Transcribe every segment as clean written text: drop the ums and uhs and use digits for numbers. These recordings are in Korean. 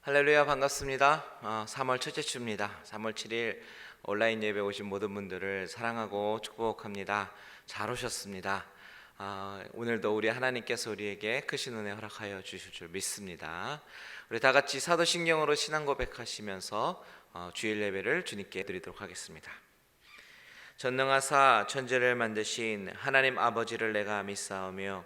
할렐루야, 반갑습니다. 3월 첫째 주입니다. 3월 7일 온라인 예배 오신 모든 분들을 사랑하고 축복합니다. 잘 오셨습니다. 오늘도 우리 하나님께서 우리에게 크신 은혜 허락하여 주실 줄 믿습니다. 우리 다 같이 사도신경으로 신앙 고백하시면서 주일 예배를 주님께 드리도록 하겠습니다. 전능하사 천지를 만드신 하나님 아버지를 내가 믿사오며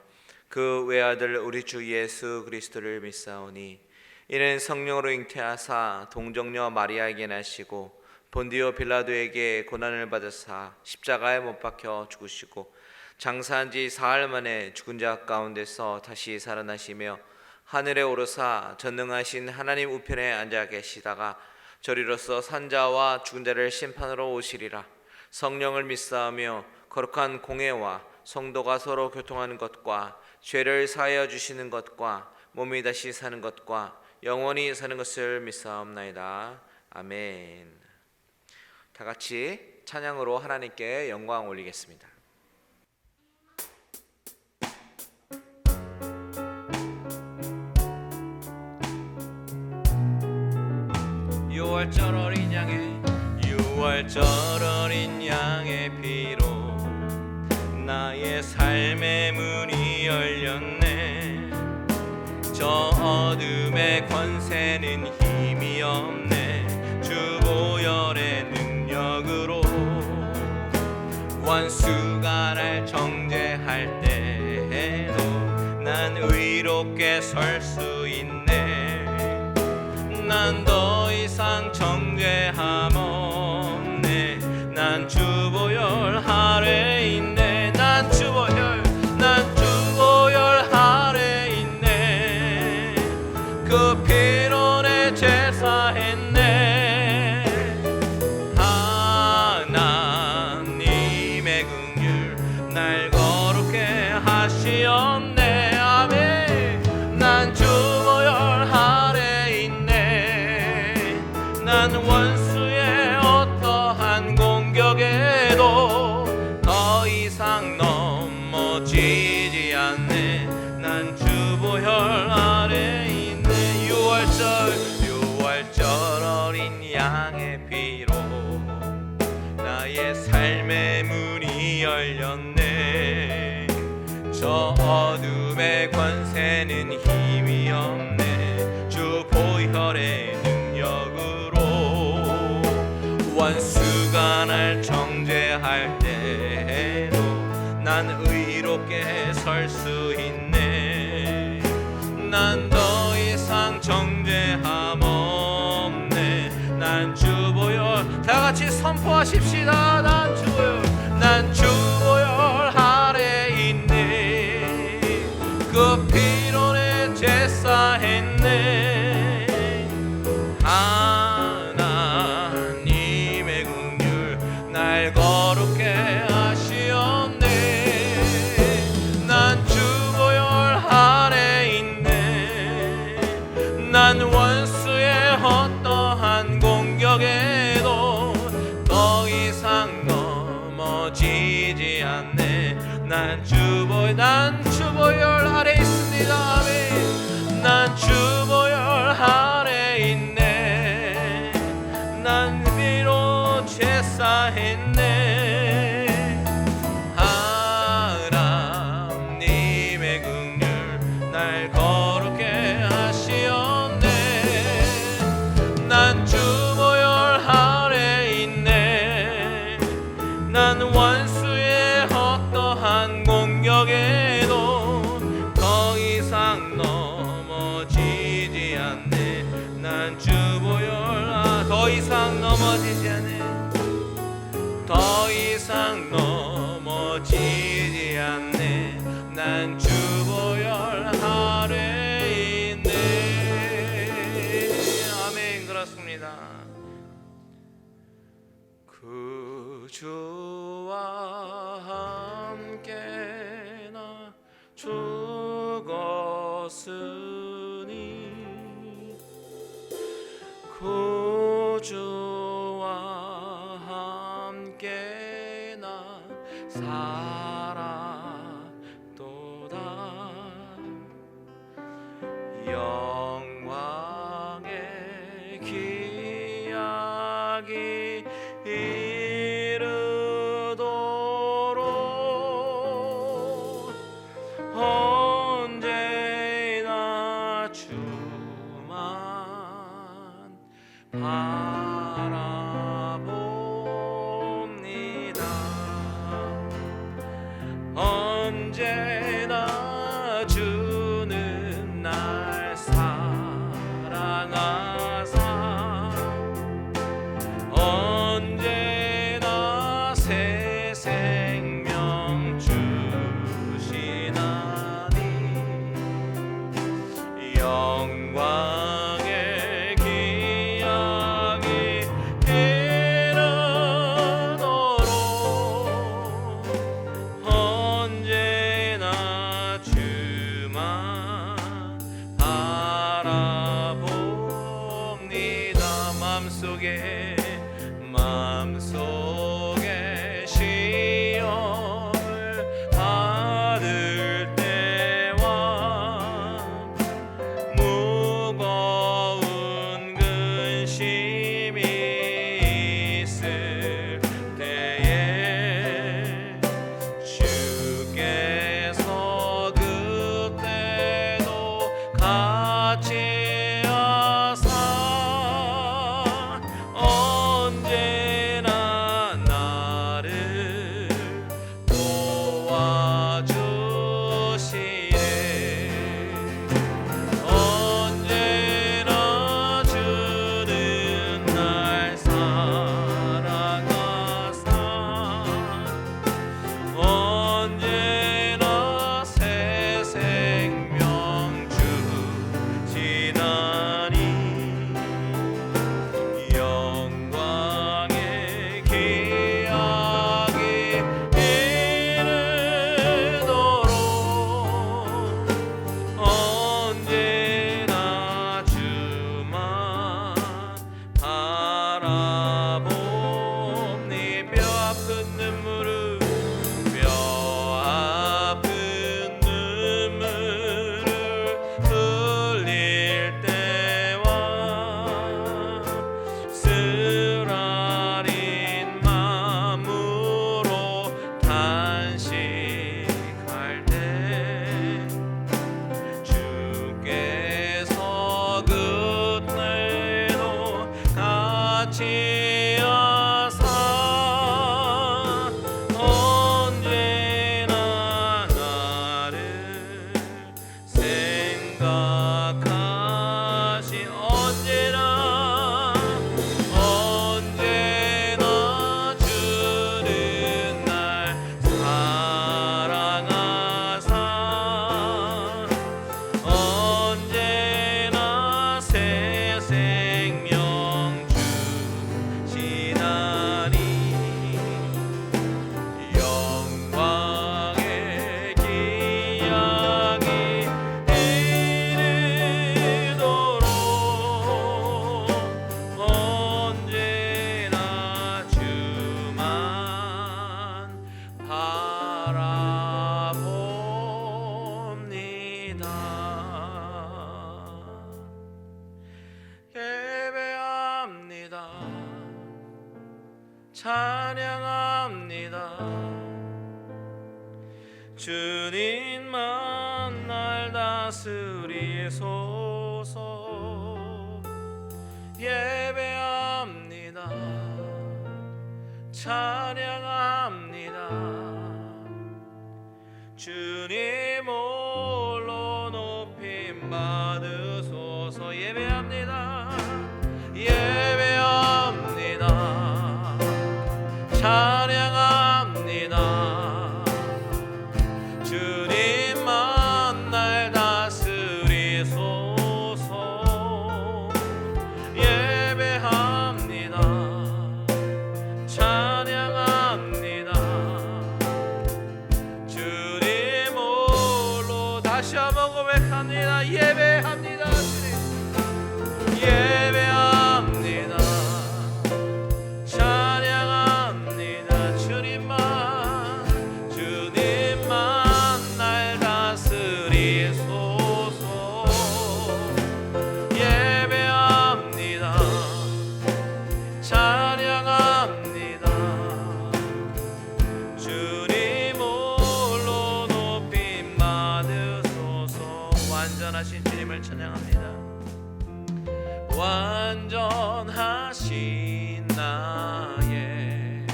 그 외아들 우리 주 예수 그리스도를 믿사오니 이는 성령으로 잉태하사 동정녀 마리아에게 나시고 본디오 빌라도에게 고난을 받으사 십자가에 못 박혀 죽으시고 장사한 지 사흘 만에 죽은 자 가운데서 다시 살아나시며 하늘에 오르사 전능하신 하나님 우편에 앉아 계시다가 저리로서 산자와 죽은 자를 심판으로 오시리라. 성령을 믿사오며 거룩한 공회와 성도가 서로 교통하는 것과 죄를 사하여 주시는 것과 몸이 다시 사는 것과 영원히 사는 것을 믿사옵나이다. 아멘. 다 같이 찬양으로 하나님께 영광 올리겠습니다. 6월절 어린 양의 6월절 어린 양의 피로 나의 삶의 문이 열렸네. 저 어둠의 권세는 힘이 없네. 주 보혈의 능력으로 원수가 날 정죄할 때에도 난 의롭게 설 수 있네. 난 더 이상 정죄함 없네. 난 주 보혈 아래 있네. 난 주 보혈 아래 있네. 그 피로 내 제사했네. 하나님의 긍휼 날 거룩게 하시었네. 아멘. 난 주 보혈 아래 있네. 난 원수의 어떠한 공격에도 더 이상 넘어지지 않네. 난 주 보혈 아래 있네. 6월절 어린 양의 피로 나의 삶의 문이 열렸네. 저 어둠의 권세는 힘이 없네. 주 보혈의 능력으로 원수가 날 정죄할 때에도 난 의롭게 설 수 있네. 난 더 이상 정죄함 없네. 난 주 보혈 다 같이 선포하십시다. 난 주 보혈 아래 있네. 그 피로 내 제사했네. 하나님의 긍휼 날 거룩게 하시었네. 난 주 보혈 아래 있네. 난 원수의 어떠한 공격에도 더 이상 넘어지지 않네. 난 주 보혈 아래 있습니다. 아멘. 난 주 보혈 아래 있네. 난 위로 제사했네. 하나님의 긍휼 날 거룩게 하시었네. 난 주 보혈 아래 있네. 난 원수의 어떠한 공격에도 더 이상 넘어지지 않네. 난 주 보혈 더 이상 넘어지지 않네. 더 이상 넘어지지 않네. 난 주 보혈 아래 있네. 아멘. 그렇습니다. 구주와 함께 나 죽었으니 구주와 함께 나 살았도다. 영광의 바라봅니다. 언제나 주는 날 사랑하사 언제나 새 생명 주시나니 영광의 기약이 이르도록 언제나 주만 바라봅니다. 마음속에 시험을 받을 때와 무거운 근심이 있을 때에 주께서 그때도 같이 하사 언제나 나를 도와주시네. 언제나 주는 날 사랑하사 언제나 새 생명 주시나니 영광의 기약이 이르도록 언제나 주만 바라봅니. 뼈 아픈 눈물을 흘릴 때와 쓰라린 마음으로 탄식할 때 주께서 그때도 같이 하사 언제나 나를 생각하시 언제나 주는 날 사랑하사 언제나 새 생명 주시나니 영광의 기약이 이르도록 언제나 주만 바라봅니다. 예배합니다. 찬양합니다. 주님만 날 다스리소서. 예배합니다. 찬양합니다. 주님 홀로 높임 받으소서. 예배합니다. 예배합니다. 찬양합니다. 주님만 날 다스리소서. 예배합니다. 찬양합니다. 주님 홀로 다시 한번 고백합니다. 예배합니다. 주님 예배합니다. 완전하신 나의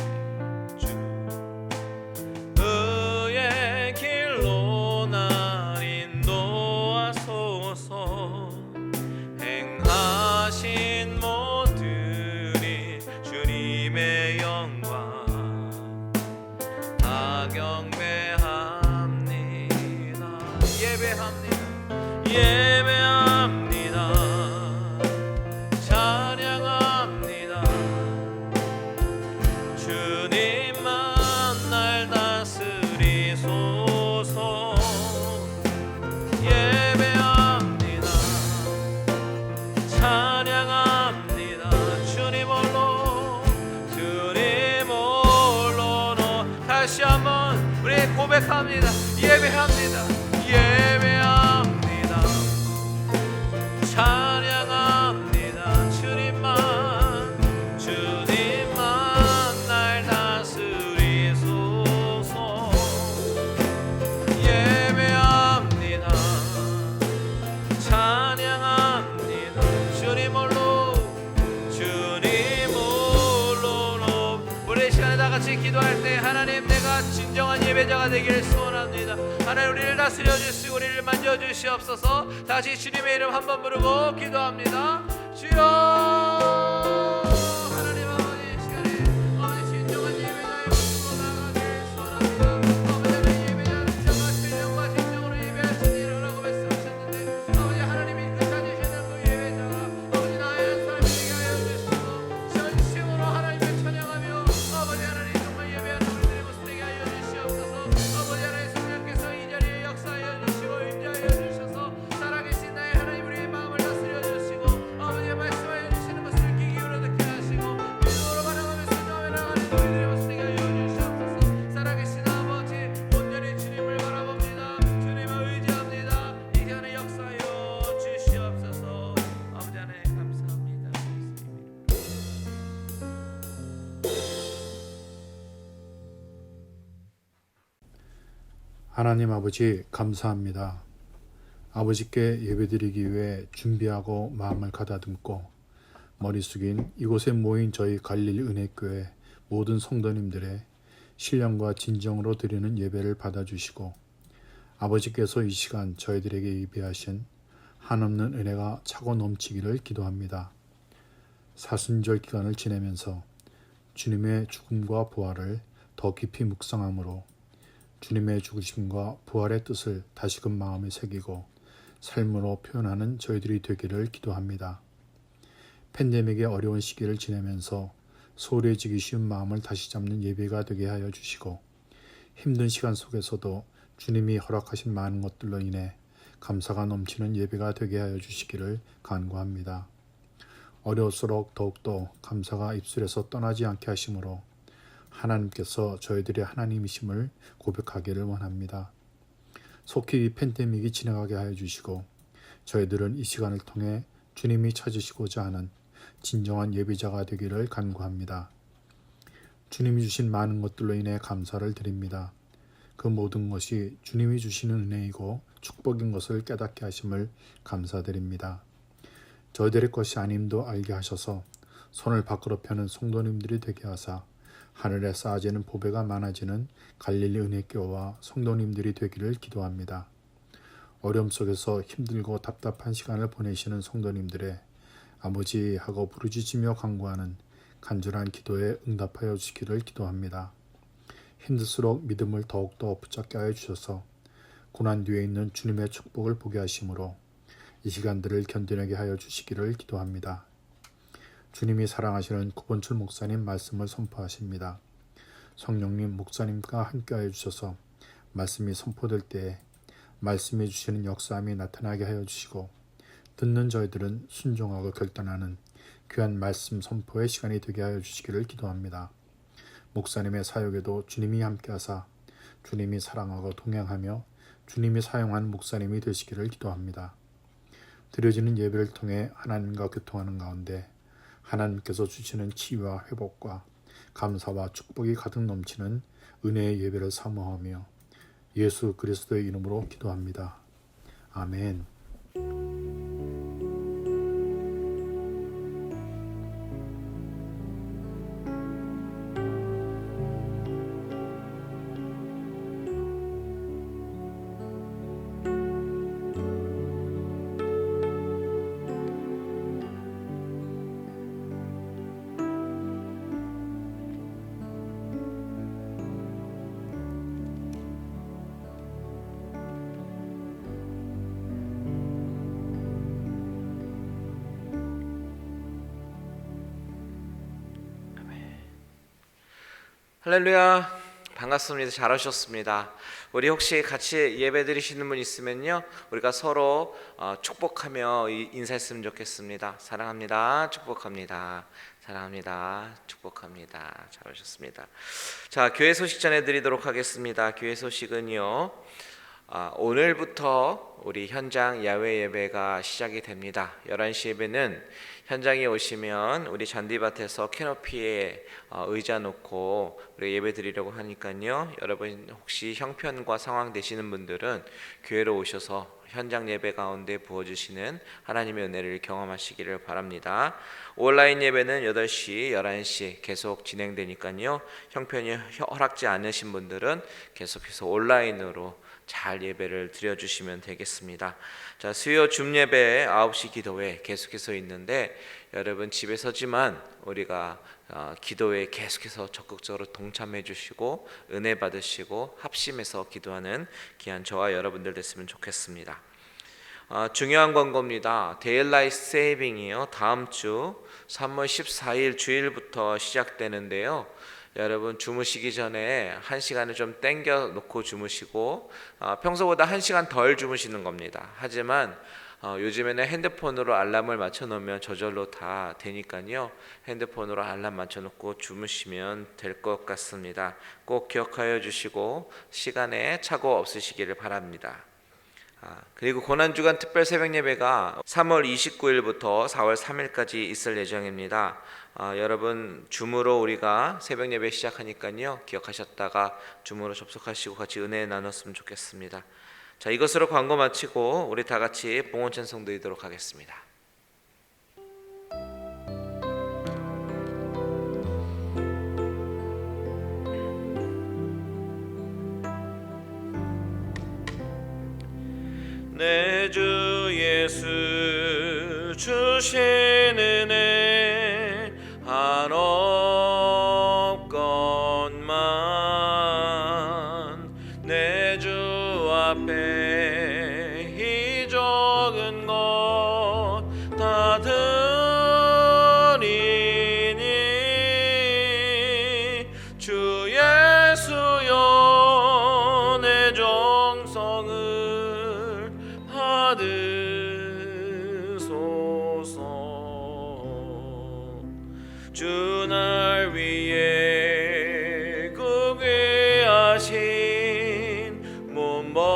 주 의의 길로 날 인도하소서. 행하신 모든 일 주님의 영광 다 경배합니다. 예배합니다. 찬양합니다. 주님만 날 다스리소서. 예배합니다. 찬양합니다. 주님 홀로 다시 한번 우리 고백합니다. 예배합니다. 찬양합니다. 주님만 날 다스리소서. 예배합니다. 찬양합니다. 주님 홀로 우리 시간에 다 같이 기도할 때 하나님, 내가 진정한 예배자가 되기를 소원합니다. 하나님, 우리를 다스려 주시고 우리를 만져 주시옵소서. 다시 주님의 이름 한번 부르고 기도합니다. 주여, 하나님 아버지, 시간에 아버지 진정한 예배자의 모습으로 나아가기를 소원합니다. 아버지, 하나님 예배자는 정말 신령과 진정으로 예배할 수 있는 일이라고 말씀하셨는데, 아버지 하나님이 그 찾으시는 그 예배자가 아버지 나의 한 사람이 되게 하여 주시고 전심으로 하나님을 찬양하며 아버지 하나님 정말 예배하는 우리들의 모습 되게 하여 주시옵소서. 아버지 하나님, 성령께서 이 자리에 역사하여 주시고 인자하여 주셔서 살아계신 나의 하나님, 우리의 마음을 다스려 주시고 아버지의 말씀하여 주시는 것을 귀 기울여 듣게 하시고 믿음으로 반응하며 순종하며 나가는 우리들의 모습 되게 하여 주시옵소서. 살아계신 아버지, 온전히 주님을 바라봅니다. 주님을 의지합니다. 이 시간에 역사하여 주시옵소서. 아버지 하나님 감사합니다. 하나님 아버지 감사합니다. 아버지께 예배드리기 위해 준비하고 마음을 가다듬고 머리 숙인 이곳에 모인 저희 갈릴리 은혜교회 모든 성도님들의 신령과 진정으로 드리는 예배를 받아주시고 아버지께서 이 시간 저희들에게 예비하신 한없는 은혜가 차고 넘치기를 기도합니다. 사순절 기간을 지내면서 주님의 죽음과 부활을 더 깊이 묵상함으로 주님의 죽으심과 부활의 뜻을 다시금 마음에 새기고 삶으로 표현하는 저희들이 되기를 기도합니다. 팬데믹의 어려운 시기를 지내면서 소홀해지기 쉬운 마음을 다시 잡는 예배가 되게 하여 주시고 힘든 시간 속에서도 주님이 허락하신 많은 것들로 인해 감사가 넘치는 예배가 되게 하여 주시기를 간구합니다. 어려울수록 더욱더 감사가 입술에서 떠나지 않게 하심으로 하나님께서 저희들의 하나님이심을 고백하기를 원합니다. 속히 이 팬데믹이 지나가게 하여 주시고 저희들은 이 시간을 통해 주님이 찾으시고자 하는 진정한 예배자가 되기를 간구합니다. 주님이 주신 많은 것들로 인해 감사를 드립니다. 그 모든 것이 주님이 주시는 은혜이고 축복인 것을 깨닫게 하심을 감사드립니다. 저희들의 것이 아님도 알게 하셔서 손을 밖으로 펴는 성도님들이 되게 하사 하늘에 쌓아지는 보배가 많아지는 갈릴리 은혜교와 성도님들이 되기를 기도합니다. 어려움 속에서 힘들고 답답한 시간을 보내시는 성도님들의 아버지 하고 부르짖으며 간구하는 간절한 기도에 응답하여 주시기를 기도합니다. 힘들수록 믿음을 더욱더 붙잡게 하여 주셔서 고난 뒤에 있는 주님의 축복을 보게 하심으로 이 시간들을 견뎌내게 하여 주시기를 기도합니다. 주님이 사랑하시는 구본출 목사님 말씀을 선포하십니다. 성령님 목사님과 함께하여 주셔서 말씀이 선포될 때에 말씀해 주시는 역사함이 나타나게 하여 주시고 듣는 저희들은 순종하고 결단하는 귀한 말씀 선포의 시간이 되게 하여 주시기를 기도합니다. 목사님의 사역에도 주님이 함께하사 주님이 사랑하고 동행하며 주님이 사용한 목사님이 되시기를 기도합니다. 드려지는 예배를 통해 하나님과 교통하는 가운데 하나님께서 주시는 치유와 회복과 감사와 축복이 가득 넘치는 은혜의 예배를 사모하며 예수 그리스도의 이름으로 기도합니다. 아멘. 할렐루야, 반갑습니다. 잘 오셨습니다. 우리 혹시 같이 예배 드리시는 분 있으면요, 우리가 서로 축복하며 인사했으면 좋겠습니다. 사랑합니다. 축복합니다. 사랑합니다. 축복합니다. 잘 오셨습니다. 자, 교회 소식 전해드리도록 하겠습니다. 교회 소식은요, 오늘부터 우리 현장 야외 예배가 시작이 됩니다. 11시 예배는 현장에 오시면 우리 잔디밭에서 캐노피에 의자 놓고 우리 예배 드리려고 하니까요, 여러분 혹시 형편과 상황 되시는 분들은 교회로 오셔서 현장 예배 가운데 부어주시는 하나님의 은혜를 경험하시기를 바랍니다. 온라인 예배는 8시, 11시 계속 진행되니까요, 형편이 허락지 않으신 분들은 계속해서 온라인으로 잘 예배를 드려주시면 되겠습니다. 자, 수요 줌예배 9시 기도회 계속해서 있는데, 여러분 집에서지만 우리가 기도회에 계속해서 적극적으로 동참해 주시고 은혜 받으시고 합심해서 기도하는 귀한 저와 여러분들 됐으면 좋겠습니다. 중요한 권고입니다. 데일라이트 세이빙이요, 다음 주 3월 14일 주일부터 시작되는데요, 여러분 주무시기 전에 1시간을 좀 땡겨 놓고 주무시고, 평소보다 1시간 덜 주무시는 겁니다. 하지만 요즘에는 핸드폰으로 알람을 맞춰 놓으면 저절로 다 되니까요, 핸드폰으로 알람 맞춰 놓고 주무시면 될 것 같습니다. 꼭 기억하여 주시고 시간에 착오 없으시기를 바랍니다. 그리고 고난주간 특별 새벽 예배가 3월 29일부터 4월 3일까지 있을 예정입니다. 여러분 줌으로 우리가 새벽 예배 시작하니까요, 기억하셨다가 줌으로 접속하시고 같이 은혜 나눴으면 좋겠습니다. 자, 이것으로 광고 마치고 우리 다 같이 봉헌 찬송 드리도록 하겠습니다. 내 주 예수 주신 은혜 한없건만 내 주 앞에 이 적은 것 다 드리니 주 예수여 내 정성을 받으소서. 주 날 위해 그 귀하신 몸 버리사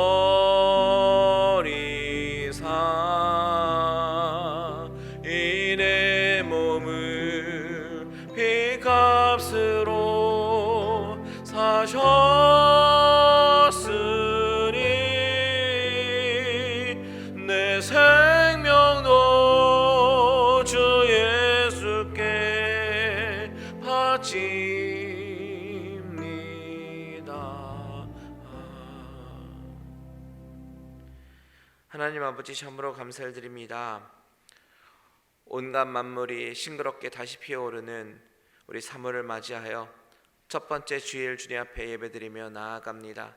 이 내 몸을 피값으로 사셨으니 내 생명도 주 예수께 바칩니다. 하나님 아버지, 참으로 감사를 드립니다. 온갖 만물이 싱그럽게 다시 피어오르는 우리 3월을 맞이하여 첫 번째 주일 주님 앞에 예배드리며 나아갑니다.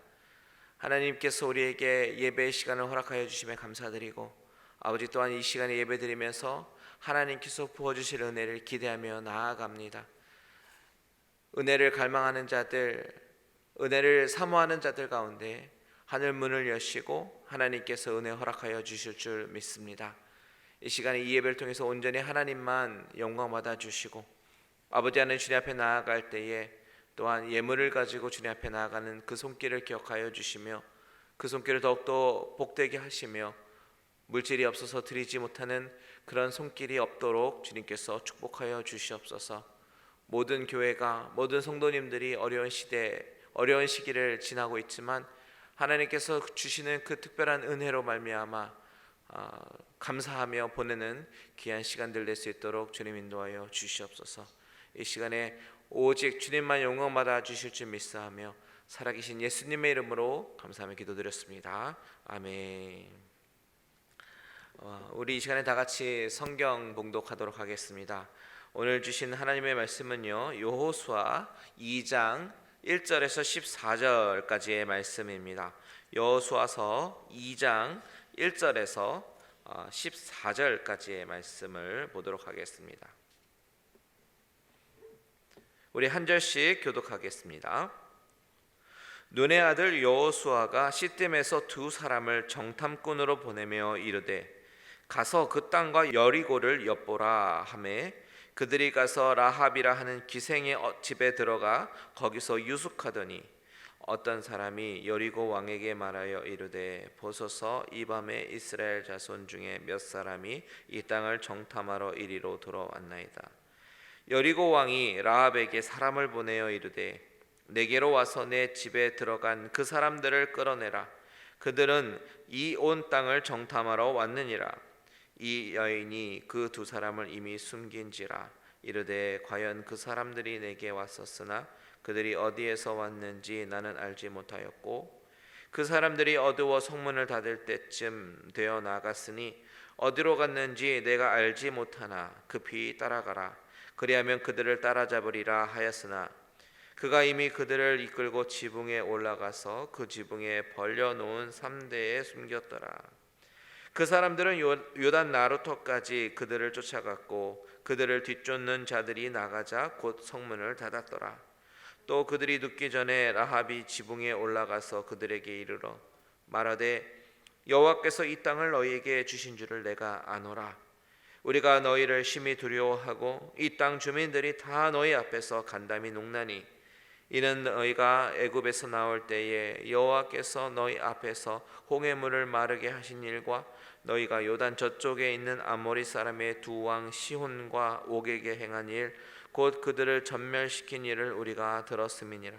하나님께서 우리에게 예배의 시간을 허락하여 주심에 감사드리고, 아버지 또한 이 시간에 예배드리면서 하나님께서 부어주실 은혜를 기대하며 나아갑니다. 은혜를 갈망하는 자들, 은혜를 사모하는 자들 가운데 하늘 문을 여시고 하나님께서 은혜 허락하여 주실 줄 믿습니다. 이 시간에 이 예배를 통해서 온전히 하나님만 영광 받아 주시고, 아버지 하나님 주님 앞에 나아갈 때에 또한 예물을 가지고 주님 앞에 나아가는 그 손길을 기억하여 주시며, 그 손길을 더욱더 복되게 하시며, 물질이 없어서 드리지 못하는 그런 손길이 없도록 주님께서 축복하여 주시옵소서. 모든 교회가, 모든 성도님들이 어려운 시대, 어려운 시기를 지나고 있지만 하나님께서 주시는 그 특별한 은혜로 말미암아 감사하며 보내는 귀한 시간들 될 수 있도록 주님 인도하여 주시옵소서. 이 시간에 오직 주님만 영광 받아 주실 줄 믿사하며 살아계신 예수님의 이름으로 감사하며 기도드렸습니다. 아멘. 우리 이 시간에 다 같이 성경 봉독하도록 하겠습니다. 오늘 주신 하나님의 말씀은요, 여호수아 2장 1절에서 14절까지의 말씀입니다. 여호수아서 2장 1절에서 14절까지의 말씀을 보도록 하겠습니다. 우리 한 절씩 교독하겠습니다. 눈의 아들 여호수아가 시딤에서 두 사람을 정탐꾼으로 보내며 이르되 가서 그 땅과 여리고를 엿보라 하매 그들이 가서 라합이라 하는 기생의 집에 들어가 거기서 유숙하더니 어떤 사람이 여리고 왕에게 말하여 이르되 보소서 이 밤에 이스라엘 자손 중에 몇 사람이 이 땅을 정탐하러 이리로 돌아왔나이다. 여리고 왕이 라합에게 사람을 보내어 이르되 내게로 와서 내 집에 들어간 그 사람들을 끌어내라. 그들은 이 온 땅을 정탐하러 왔느니라. 이 여인이 그 두 사람을 이미 숨긴지라. 이르되 과연 그 사람들이 내게 왔었으나 그들이 어디에서 왔는지 나는 알지 못하였고 그 사람들이 어두워 성문을 닫을 때쯤 되어 나갔으니 어디로 갔는지 내가 알지 못하나 급히 따라가라. 그리하면 그들을 따라잡으리라 하였으나 그가 이미 그들을 이끌고 지붕에 올라가서 그 지붕에 벌려놓은 삼대에 숨겼더라. 그 사람들은 요단 나루터까지 그들을 쫓아갔고 그들을 뒤쫓는 자들이 나가자 곧 성문을 닫았더라. 또 그들이 눕기 전에 라합이 지붕에 올라가서 그들에게 이르러 말하되 여호와께서 이 땅을 너희에게 주신 줄을 내가 아노라. 우리가 너희를 심히 두려워하고 이 땅 주민들이 다 너희 앞에서 간담이 녹나니 이는 너희가 애굽에서 나올 때에 여호와께서 너희 앞에서 홍해물을 마르게 하신 일과 너희가 요단 저쪽에 있는 아모리 사람의 두 왕 시혼과 옥에게 행한 일 곧 그들을 전멸시킨 일을 우리가 들었음이니라.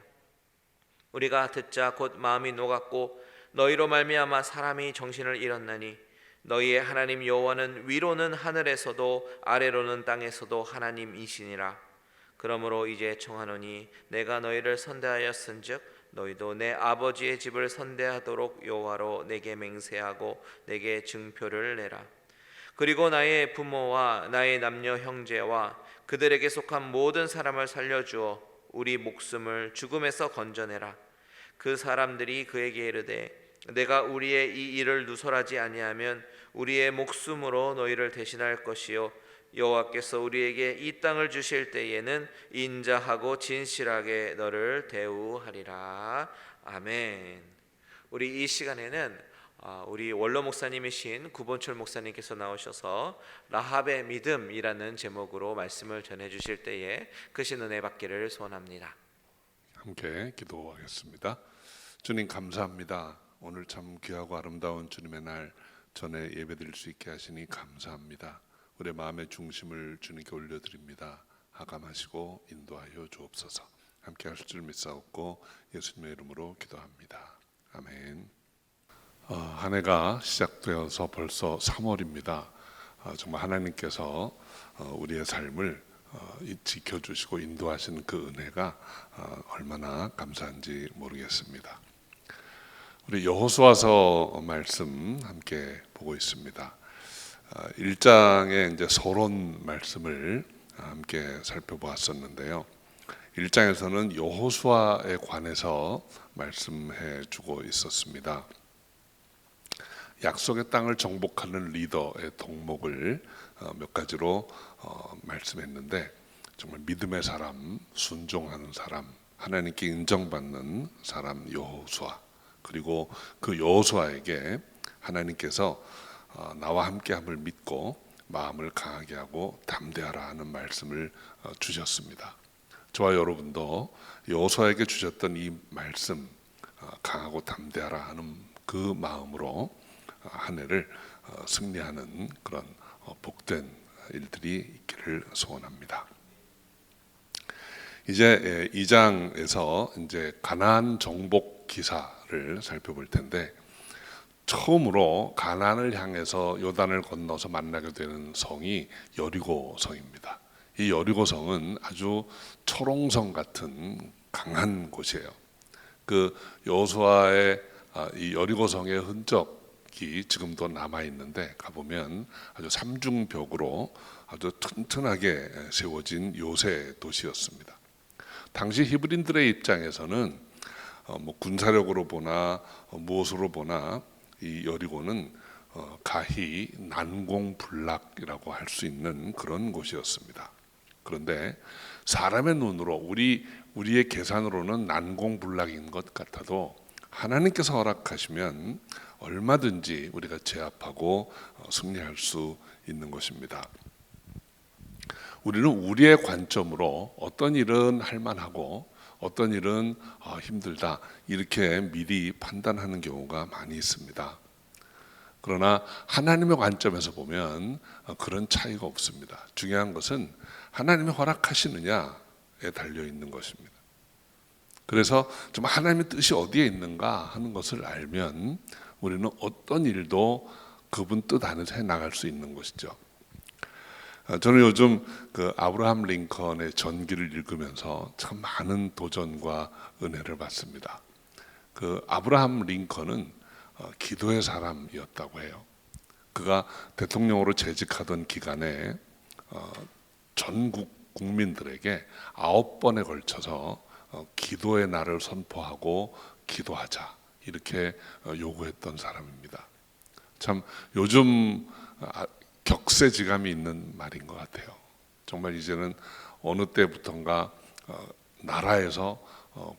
우리가 듣자 곧 마음이 녹았고 너희로 말미암아 사람이 정신을 잃었나니 너희의 하나님 여호와는 위로는 하늘에서도 아래로는 땅에서도 하나님이시니라. 그러므로 이제 청하노니 내가 너희를 선대하였은즉 너희도 내 아버지의 집을 선대하도록 여호와로 내게 맹세하고 내게 증표를 내라. 그리고 나의 부모와 나의 남녀 형제와 그들에게 속한 모든 사람을 살려주어 우리 목숨을 죽음에서 건져내라. 그 사람들이 그에게 이르되 내가 우리의 이 일을 누설하지 아니하면 우리의 목숨으로 너희를 대신할 것이요 여호와께서 우리에게 이 땅을 주실 때에는 인자하고 진실하게 너를 대우하리라. 아멘. 우리 이 시간에는 우리 원로 목사님이신 구본철 목사님께서 나오셔서 라합의 믿음이라는 제목으로 말씀을 전해주실 때에 크신 은혜 받기를 소원합니다. 함께 기도하겠습니다. 주님 감사합니다. 오늘 참 귀하고 아름다운 주님의 날 전에 예배드릴 수 있게 하시니 감사합니다. 우리 마음의 중심을 주님께 올려드립니다. 하감하시고 인도하여 주옵소서. 함께 하실 줄 믿사옵고 예수님의 이름으로 기도합니다. 아멘. 한 해가 시작되어서 벌써 3월입니다. 정말 하나님께서 우리의 삶을 지켜주시고 인도하시는 그 은혜가 얼마나 감사한지 모르겠습니다. 우리 여호수아서 말씀 함께 보고 있습니다. 1장의 이제 서론 말씀을 함께 살펴보았었는데요. 1장에서는 여호수아에 관해서 말씀해 주고 있었습니다. 약속의 땅을 정복하는 리더의 덕목을 몇 가지로 말씀했는데 정말 믿음의 사람, 순종하는 사람, 하나님께 인정받는 사람 여호수아, 그리고 그 여호수아에게 하나님께서 나와 함께함을 믿고 마음을 강하게 하고 담대하라 하는 말씀을 주셨습니다. 저와 여러분도 여호수아에게 주셨던 이 말씀, 강하고 담대하라 하는 그 마음으로 한 해를 승리하는 그런 복된 일들이 있기를 소원합니다. 이제 2장에서 이제 가나안 정복 기사를 살펴볼 텐데, 처음으로 가나안을 향해서 요단을 건너서 만나게 되는 성이 여리고 성입니다. 이 여리고 성은 아주 초롱성 같은 강한 곳이에요. 그 여호수아의 이 여리고 성의 흔적이 지금도 남아 있는데, 가보면 아주 삼중벽으로 아주 튼튼하게 세워진 요새 도시였습니다. 당시 히브리인들의 입장에서는 군사력으로 보나 무엇으로 보나 이 여리고는 가히 난공불락이라고 할 수 있는 그런 곳이었습니다. 그런데 사람의 눈으로 우리의 계산으로는 난공불락인 것 같아도 하나님께서 허락하시면 얼마든지 우리가 제압하고 승리할 수 있는 것입니다. 우리는 우리의 관점으로 어떤 일은 할만하고 어떤 일은 힘들다 이렇게 미리 판단하는 경우가 많이 있습니다. 그러나 하나님의 관점에서 보면 그런 차이가 없습니다. 중요한 것은 하나님이 허락하시느냐에 달려 있는 것입니다. 그래서 좀 하나님의 뜻이 어디에 있는가 하는 것을 알면 우리는 어떤 일도 그분 뜻 안에서 해 나갈 수 있는 것이죠. 저는 요즘 그 아브라함 링컨의 전기를 읽으면서 참 많은 도전과 은혜를 받습니다. 그 아브라함 링컨은 기도의 사람이었다고 해요. 그가 대통령으로 재직하던 기간에 전국 국민들에게 9번에 걸쳐서 기도의 날을 선포하고 기도하자 이렇게 요구했던 사람입니다. 참 요즘 격세지감이 있는 말인 것 같아요. 정말 이제는 어느 때부턴가 나라에서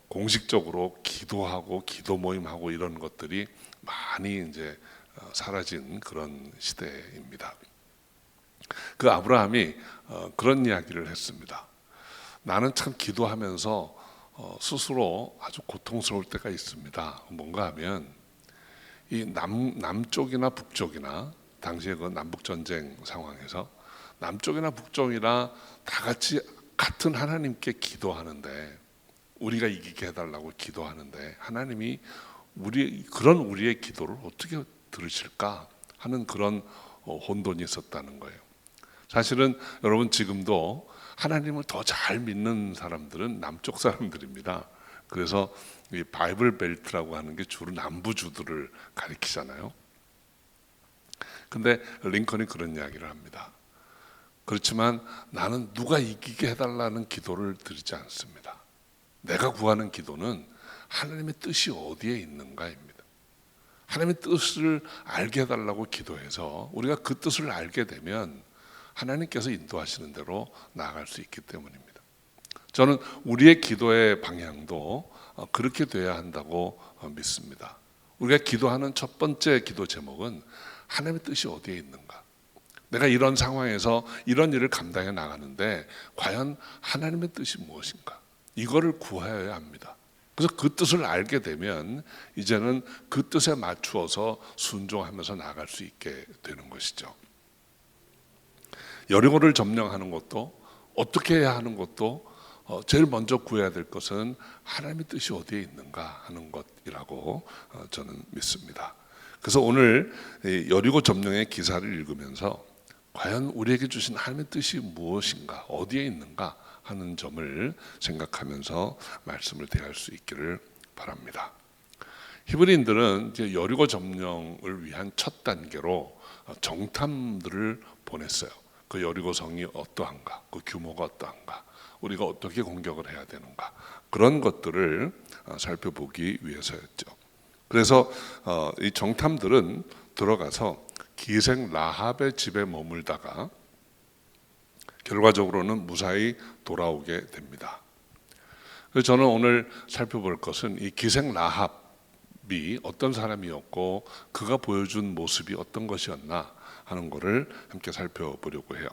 공식적으로 기도하고 기도 모임하고 이런 것들이 많이 이제 사라진 그런 시대입니다. 그 아브라함이 그런 이야기를 했습니다. 나는 참 기도하면서 스스로 아주 고통스러울 때가 있습니다. 뭔가 하면 이 남쪽이나 북쪽이나 당시에 그 남북 전쟁 상황에서 남쪽이나 북쪽이나 다 같이 같은 하나님께 기도하는데 우리가 이기게 해달라고 기도하는데 하나님이 우리의 기도를 어떻게 들으실까 하는 그런 혼돈이 있었다는 거예요. 사실은 여러분 지금도 하나님을 더 잘 믿는 사람들은 남쪽 사람들입니다. 그래서 이 바이블 벨트라고 하는 게 주로 남부주들을 가리키잖아요. 근데 링컨이 그런 이야기를 합니다. 그렇지만 나는 누가 이기게 해달라는 기도를 드리지 않습니다. 내가 구하는 기도는 하나님의 뜻이 어디에 있는가입니다. 하나님의 뜻을 알게 해달라고 기도해서 우리가 그 뜻을 알게 되면 하나님께서 인도하시는 대로 나아갈 수 있기 때문입니다. 저는 우리의 기도의 방향도 그렇게 돼야 한다고 믿습니다. 우리가 기도하는 첫 번째 기도 제목은 하나님의 뜻이 어디에 있는가? 내가 이런 상황에서 이런 일을 감당해 나가는데 과연 하나님의 뜻이 무엇인가? 이거를 구해야 합니다. 그래서 그 뜻을 알게 되면 이제는 그 뜻에 맞추어서 순종하면서 나아갈 수 있게 되는 것이죠. 여리고를 점령하는 것도 어떻게 해야 하는 것도 제일 먼저 구해야 될 것은 하나님의 뜻이 어디에 있는가 하는 것이라고 저는 믿습니다. 그래서 오늘 여리고 점령의 기사를 읽으면서 과연 우리에게 주신 하나님의 뜻이 무엇인가, 어디에 있는가 하는 점을 생각하면서 말씀을 대할 수 있기를 바랍니다. 히브리인들은 이제 여리고 점령을 위한 첫 단계로 정탐들을 보냈어요. 그 여리고 성이 어떠한가, 그 규모가 어떠한가, 우리가 어떻게 공격을 해야 되는가 그런 것들을 살펴보기 위해서였죠. 그래서 이 정탐들은 들어가서 기생 라합의 집에 머물다가 결과적으로는 무사히 돌아오게 됩니다. 그래서 저는 오늘 살펴볼 것은 이 기생 라합이 어떤 사람이었고 그가 보여준 모습이 어떤 것이었나 하는 것을 함께 살펴보려고 해요.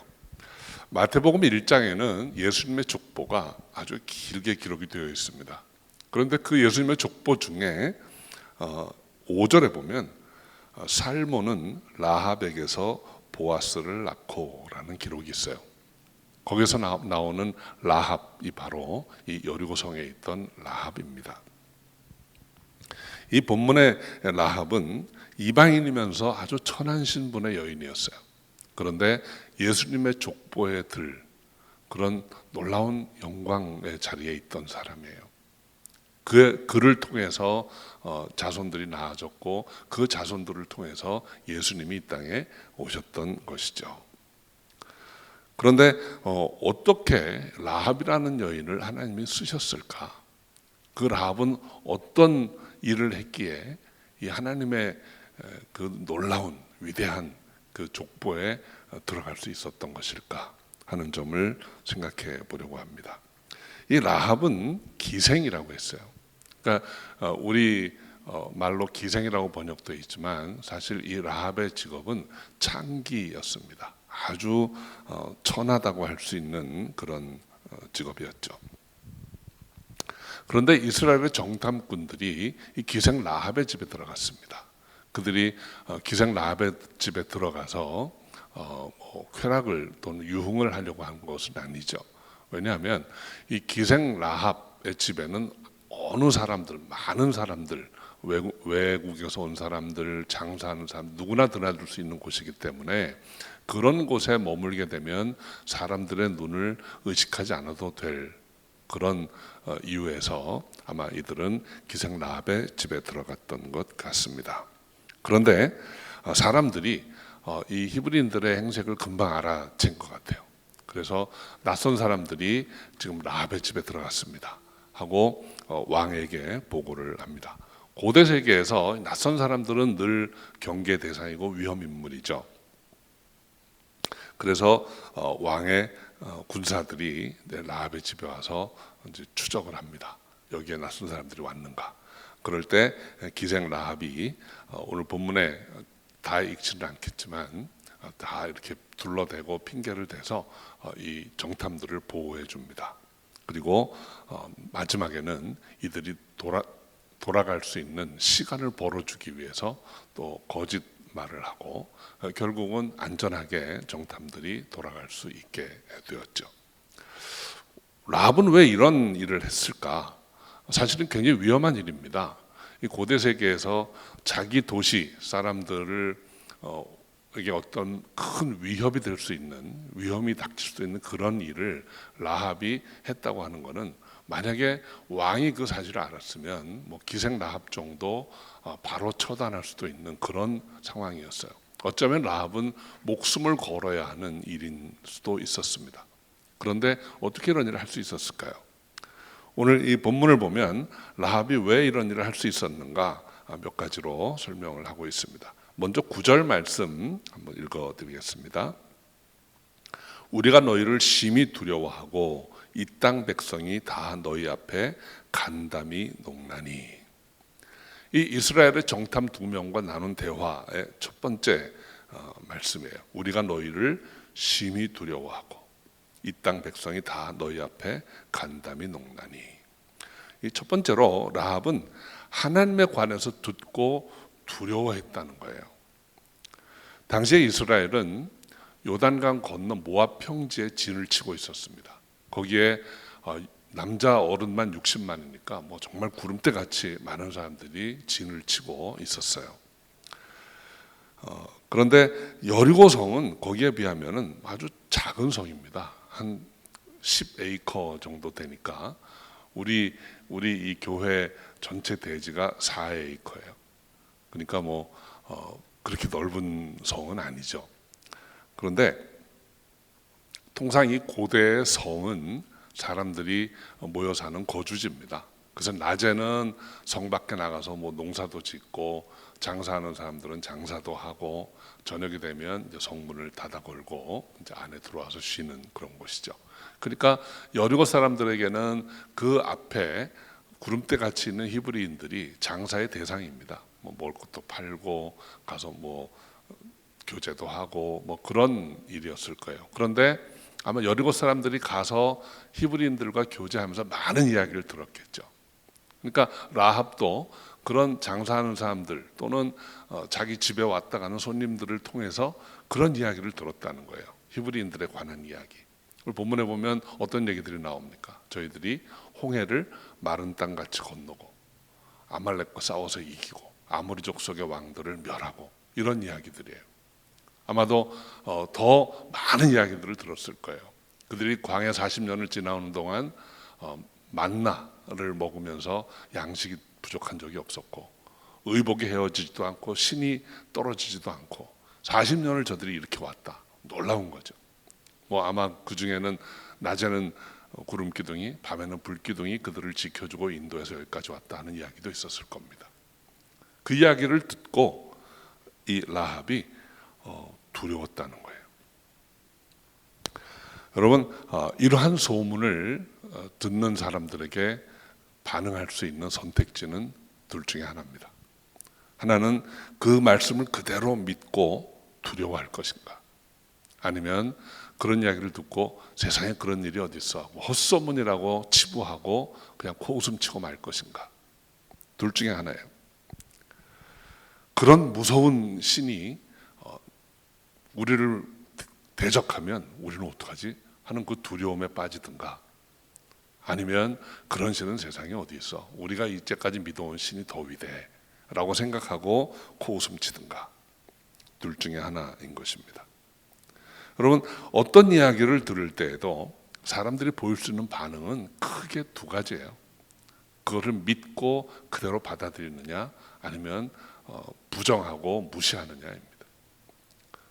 마태복음 1장에는 예수님의 족보가 아주 길게 기록이 되어 있습니다. 그런데 그 예수님의 족보 중에 5절에 보면 살몬은 라합에게서 보아스를 낳고라는 기록이 있어요. 거기서 나오는 라합이 바로 이 여리고성에 있던 라합입니다. 이 본문의 라합은 이방인이면서 아주 천한 신분의 여인이었어요. 그런데 예수님의 족보에 들 그런 놀라운 영광의 자리에 있던 사람이에요. 그를 통해서 자손들이 나아졌고 그 자손들을 통해서 예수님이 이 땅에 오셨던 것이죠. 그런데 어떻게 라합이라는 여인을 하나님이 쓰셨을까? 그 라합은 어떤 일을 했기에 이 하나님의 그 놀라운 위대한 그 족보에 들어갈 수 있었던 것일까? 하는 점을 생각해 보려고 합니다. 이 라합은 기생이라고 했어요. 그러니까 우리 말로 기생이라고 번역되어 있지만 사실 이 라합의 직업은 창기였습니다. 아주 천하다고 할 수 있는 그런 직업이었죠. 그런데 이스라엘의 정탐꾼들이 이 기생 라합의 집에 들어갔습니다. 그들이 기생 라합의 집에 들어가서 뭐 쾌락을 또는 유흥을 하려고 한 것은 아니죠. 왜냐하면 이 기생 라합의 집에는 어느 사람들, 많은 사람들, 외국에서 온 사람들, 장사하는 사람 누구나 드나들 수 있는 곳이기 때문에 그런 곳에 머물게 되면 사람들의 눈을 의식하지 않아도 될 그런 이유에서 아마 이들은 기생 라합의 집에 들어갔던 것 같습니다. 그런데 사람들이 이 히브리인들의 행색을 금방 알아챈 것 같아요. 그래서 낯선 사람들이 지금 라합의 집에 들어갔습니다 하고 왕에게 보고를 합니다. 고대 세계에서 낯선 사람들은 늘 경계 대상이고 위험 인물이죠. 그래서 왕의 군사들이 라합의 집에 와서 이제 추적을 합니다. 여기에 낯선 사람들이 왔는가. 그럴 때 기생 라합이 오늘 본문에 다 읽지는 않겠지만 다 이렇게 둘러대고 핑계를 대서 이 정탐들을 보호해 줍니다. 그리고 마지막에는 이들이 돌아갈 수 있는 시간을 벌어주기 위해서 또 거짓말을 하고 결국은 안전하게 정탐들이 돌아갈 수 있게 되었죠. 라합은 왜 이런 일을 했을까? 사실은 굉장히 위험한 일입니다. 이 고대 세계에서 자기 도시 사람들을 이게 어떤 큰 위협이 될 수 있는, 위험이 닥칠 수 있는 그런 일을 라합이 했다고 하는 것은 만약에 왕이 그 사실을 알았으면 뭐 기생 라합 정도 바로 처단할 수도 있는 그런 상황이었어요. 어쩌면 라합은 목숨을 걸어야 하는 일인 수도 있었습니다. 그런데 어떻게 이런 일을 할 수 있었을까요? 오늘 이 본문을 보면 라합이 왜 이런 일을 할 수 있었는가 몇 가지로 설명을 하고 있습니다. 먼저 9절 말씀 한번 읽어드리겠습니다. 우리가 너희를 심히 두려워하고 이 땅 백성이 다 너희 앞에 간담이 녹나니. 이 이스라엘의 정탐 2명과 나눈 대화의 첫 번째 말씀이에요. 우리가 너희를 심히 두려워하고 이 땅 백성이 다 너희 앞에 간담이 녹나니. 이 첫 번째로 라합은 하나님에 관해서 듣고 두려워했다는 거예요. 당시에 이스라엘은 요단강 건너 모압 평지에 진을 치고 있었습니다. 거기에 남자 어른만 60만이니까 뭐 정말 구름대 같이 많은 사람들이 진을 치고 있었어요. 그런데 여리고 성은 거기에 비하면은 아주 작은 성입니다. 한 10에이커 정도 되니까 우리 이 교회 전체 대지가 4에이커예요. 그러니까 뭐 그렇게 넓은 성은 아니죠. 그런데 통상 이 고대의 성은 사람들이 모여 사는 거주지입니다. 그래서 낮에는 성 밖에 나가서 뭐 농사도 짓고 장사하는 사람들은 장사도 하고 저녁이 되면 이제 성문을 닫아 걸고 이제 안에 들어와서 쉬는 그런 곳이죠. 그러니까 여리고 사람들에게는 그 앞에 구름대 같이 있는 히브리인들이 장사의 대상입니다. 뭐 먹을 것도 팔고 가서 뭐 교제도 하고 뭐 그런 일이었을 거예요. 그런데 아마 여리고 사람들이 가서 히브리인들과 교제하면서 많은 이야기를 들었겠죠. 그러니까 라합도 그런 장사하는 사람들 또는 자기 집에 왔다 가는 손님들을 통해서 그런 이야기를 들었다는 거예요. 히브리인들에 관한 이야기. 본문에 보면 어떤 얘기들이 나옵니까? 저희들이 홍해를 마른 땅같이 건너고 아말렉과 싸워서 이기고 아모리 족속의 왕들을 멸하고 이런 이야기들이에요. 아마도 더 많은 이야기들을 들었을 거예요. 그들이 광야 40년을 지나오는 동안 만나를 먹으면서 양식이 부족한 적이 없었고 의복이 헤어지지도 않고 신이 떨어지지도 않고 40년을 저들이 이렇게 왔다. 놀라운 거죠. 뭐 아마 그 중에는 낮에는 구름 기둥이 밤에는 불 기둥이 그들을 지켜주고 인도에서 여기까지 왔다 하는 이야기도 있었을 겁니다. 그 이야기를 듣고 이 라합이 두려웠다는 거예요. 여러분, 이러한 소문을 듣는 사람들에게 반응할 수 있는 선택지는 둘 중에 하나입니다. 하나는 그 말씀을 그대로 믿고 두려워할 것인가, 아니면 그런 이야기를 듣고 세상에 그런 일이 어디 있어 하고 헛소문이라고 치부하고 그냥 코웃음치고 말 것인가. 둘 중에 하나예요. 그런 무서운 신이 우리를 대적하면 우리는 어떡하지 하는 그 두려움에 빠지든가, 아니면 그런 신은 세상에 어디 있어, 우리가 이제까지 믿어온 신이 더 위대라고 생각하고 코웃음치든가. 둘 중에 하나인 것입니다. 여러분, 어떤 이야기를 들을 때에도 사람들이 보일 수 있는 반응은 크게 두 가지예요. 그거를 믿고 그대로 받아들이느냐, 아니면 부정하고 무시하느냐입니다.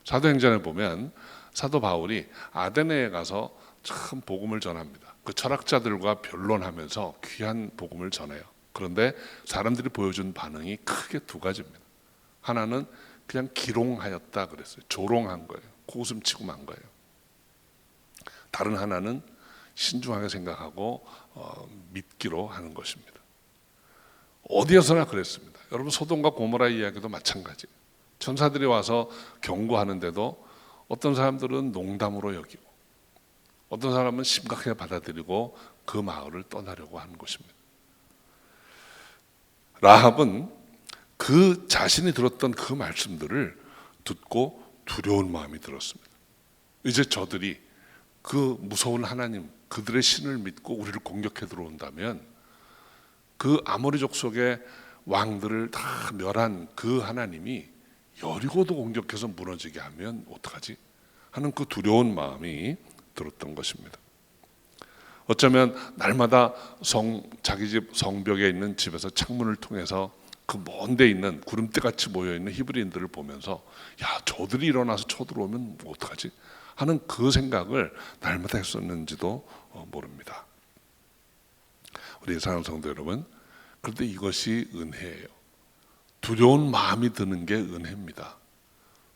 사도행전에 보면 사도 바울이 아데네에 가서 참 복음을 전합니다. 그 철학자들과 변론하면서 귀한 복음을 전해요. 그런데 사람들이 보여준 반응이 크게 두 가지입니다. 하나는 그냥 기롱하였다 그랬어요. 조롱한 거예요. 코웃음치고 만 거예요. 다른 하나는 신중하게 생각하고 믿기로 하는 것입니다. 어디에서나 그랬습니다. 여러분, 소돔과 고모라 이야기도 마찬가지. 천사들이 와서 경고하는데도 어떤 사람들은 농담으로 여기고 어떤 사람은 심각하게 받아들이고 그 마을을 떠나려고 하는 것입니다. 라합은 그 자신이 들었던 그 말씀들을 듣고 두려운 마음이 들었습니다. 이제 저들이 그 무서운 하나님, 그들의 신을 믿고 우리를 공격해 들어온다면 그 아모리 족속의 왕들을 다 멸한 그 하나님이 여리고도 공격해서 무너지게 하면 어떡하지 하는 그 두려운 마음이 들었던 것입니다. 어쩌면 날마다 자기 집 성벽에 있는 집에서 창문을 통해서 그 먼 데 있는 구름대같이 모여있는 히브리인들을 보면서 야, 저들이 일어나서 쳐들어오면 어떡하지 하는 그 생각을 날마다 했었는지도 모릅니다. 우리 사랑하는 성도 여러분, 그런데 이것이 은혜예요. 두려운 마음이 드는 게 은혜입니다.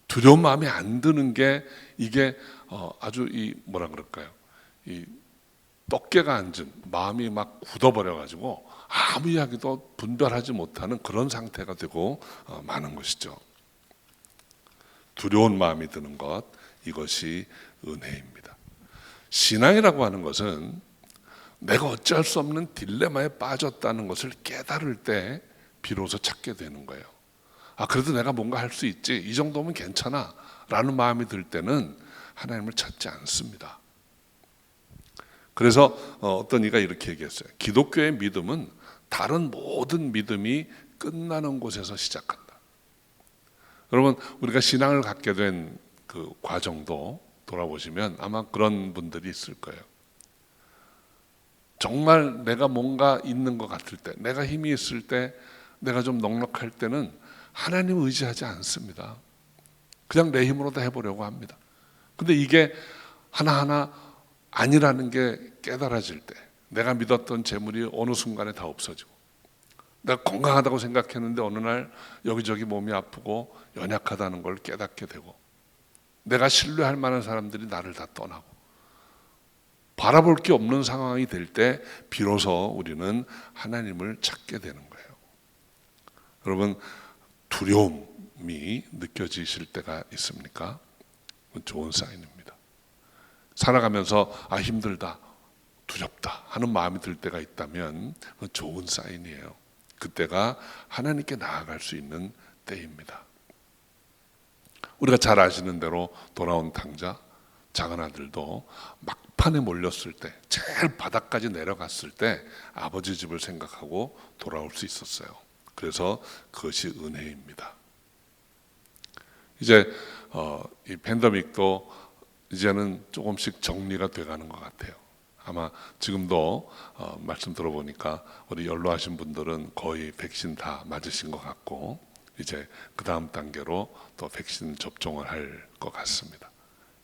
두려운 마음이 안 드는 게 이게 아주 뭐라 그럴까요? 이 떡게가 앉은 마음이 막 굳어버려 가지고 아무 이야기도 분별하지 못하는 그런 상태가 되고 마는 것이죠. 두려운 마음이 드는 것, 이것이 은혜입니다. 신앙이라고 하는 것은 내가 어찌할 수 없는 딜레마에 빠졌다는 것을 깨달을 때 비로소 찾게 되는 거예요. 그래도 내가 뭔가 할 수 있지, 이 정도면 괜찮아 라는 마음이 들 때는 하나님을 찾지 않습니다. 그래서 어떤 이가 이렇게 얘기했어요. 기독교의 믿음은 다른 모든 믿음이 끝나는 곳에서 시작한다. 여러분, 우리가 신앙을 갖게 된 그 과정도 돌아보시면 아마 그런 분들이 있을 거예요. 정말 내가 뭔가 있는 것 같을 때, 내가 힘이 있을 때, 내가 좀 넉넉할 때는 하나님 의지하지 않습니다. 그냥 내 힘으로 다 해보려고 합니다. 근데 이게 하나하나 아니라는 게 깨달아질 때, 내가 믿었던 재물이 어느 순간에 다 없어지고, 내가 건강하다고 생각했는데 어느 날 여기저기 몸이 아프고 연약하다는 걸 깨닫게 되고, 내가 신뢰할 만한 사람들이 나를 다 떠나고, 바라볼 게 없는 상황이 될 때 비로소 우리는 하나님을 찾게 되는 거예요. 여러분, 두려움이 느껴지실 때가 있습니까? 그건 좋은 사인입니다. 살아가면서 힘들다, 두렵다 하는 마음이 들 때가 있다면 그건 좋은 사인이에요. 그때가 하나님께 나아갈 수 있는 때입니다. 우리가 잘 아시는 대로 돌아온 탕자, 작은 아들도 막판에 몰렸을 때, 제일 바닥까지 내려갔을 때 아버지 집을 생각하고 돌아올 수 있었어요. 그래서 그것이 은혜입니다. 이제 이 팬데믹도 이제는 조금씩 정리가 돼가는 것 같아요. 아마 지금도 말씀 들어보니까 우리 연로하신 분들은 거의 백신 다 맞으신 것 같고, 이제 그 다음 단계로 또 백신 접종을 할 것 같습니다.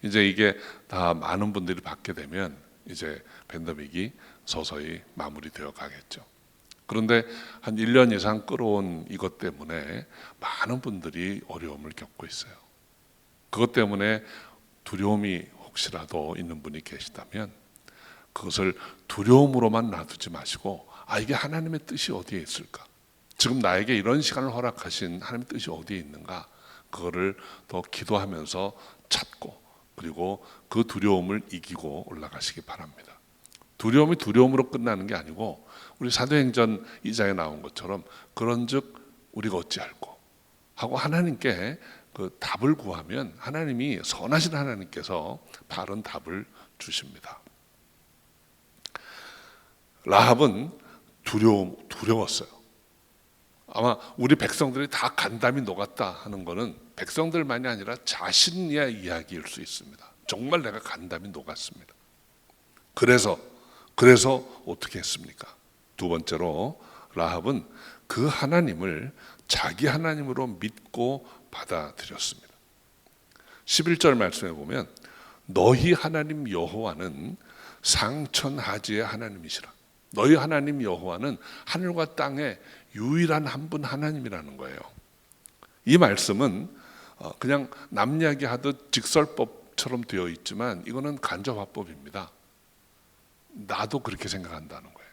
이제 이게 다 많은 분들이 받게 되면 이제 팬데믹이 서서히 마무리되어 가겠죠. 그런데 한 1년 이상 끌어온 이것 때문에 많은 분들이 어려움을 겪고 있어요. 그것 때문에 두려움이 혹시라도 있는 분이 계시다면 그것을 두려움으로만 놔두지 마시고 이게 하나님의 뜻이 어디에 있을까? 지금 나에게 이런 시간을 허락하신 하나님의 뜻이 어디에 있는가? 그거를 더 기도하면서 찾고 그리고 그 두려움을 이기고 올라가시기 바랍니다. 두려움이 두려움으로 끝나는 게 아니고 우리 사도행전 2장에 나온 것처럼 그런즉 우리가 어찌할꼬 하고 하나님께 그 답을 구하면 하나님이 선하신 하나님께서 바른 답을 주십니다. 라합은 두려웠어요. 아마 우리 백성들이 다 간담이 녹았다 하는 것은 백성들만이 아니라 자신의 이야기일 수 있습니다. 정말 내가 간담이 녹았습니다. 그래서 어떻게 했습니까? 두 번째로 라합은 그 하나님을 자기 하나님으로 믿고 받아들였습니다. 11절 말씀에 보면 너희 하나님 여호와는 상천하지의 하나님이시라. 너희 하나님 여호와는 하늘과 땅의 유일한 한 분 하나님이라는 거예요. 이 말씀은 그냥 남 이야기하듯 직설법처럼 되어 있지만 이거는 간접화법입니다. 나도 그렇게 생각한다는 거예요.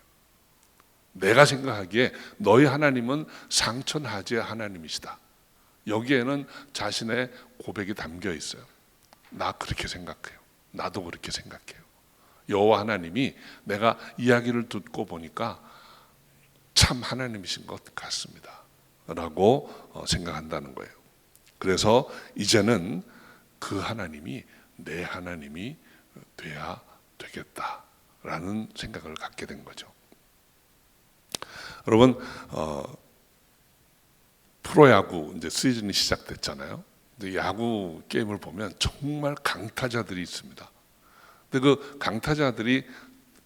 내가 생각하기에 너희 하나님은 상천하지의 하나님이시다. 여기에는 자신의 고백이 담겨 있어요. 나 그렇게 생각해요. 나도 그렇게 생각해요. 여호와 하나님이 내가 이야기를 듣고 보니까 참 하나님이신 것 같습니다 라고 생각한다는 거예요. 그래서 이제는 그 하나님이 내 하나님이 돼야 되겠다라는 생각을 갖게 된 거죠. 여러분 프로야구 이제 시즌이 시작됐잖아요. 근데 야구 게임을 보면 정말 강타자들이 있습니다. 근데 그 강타자들이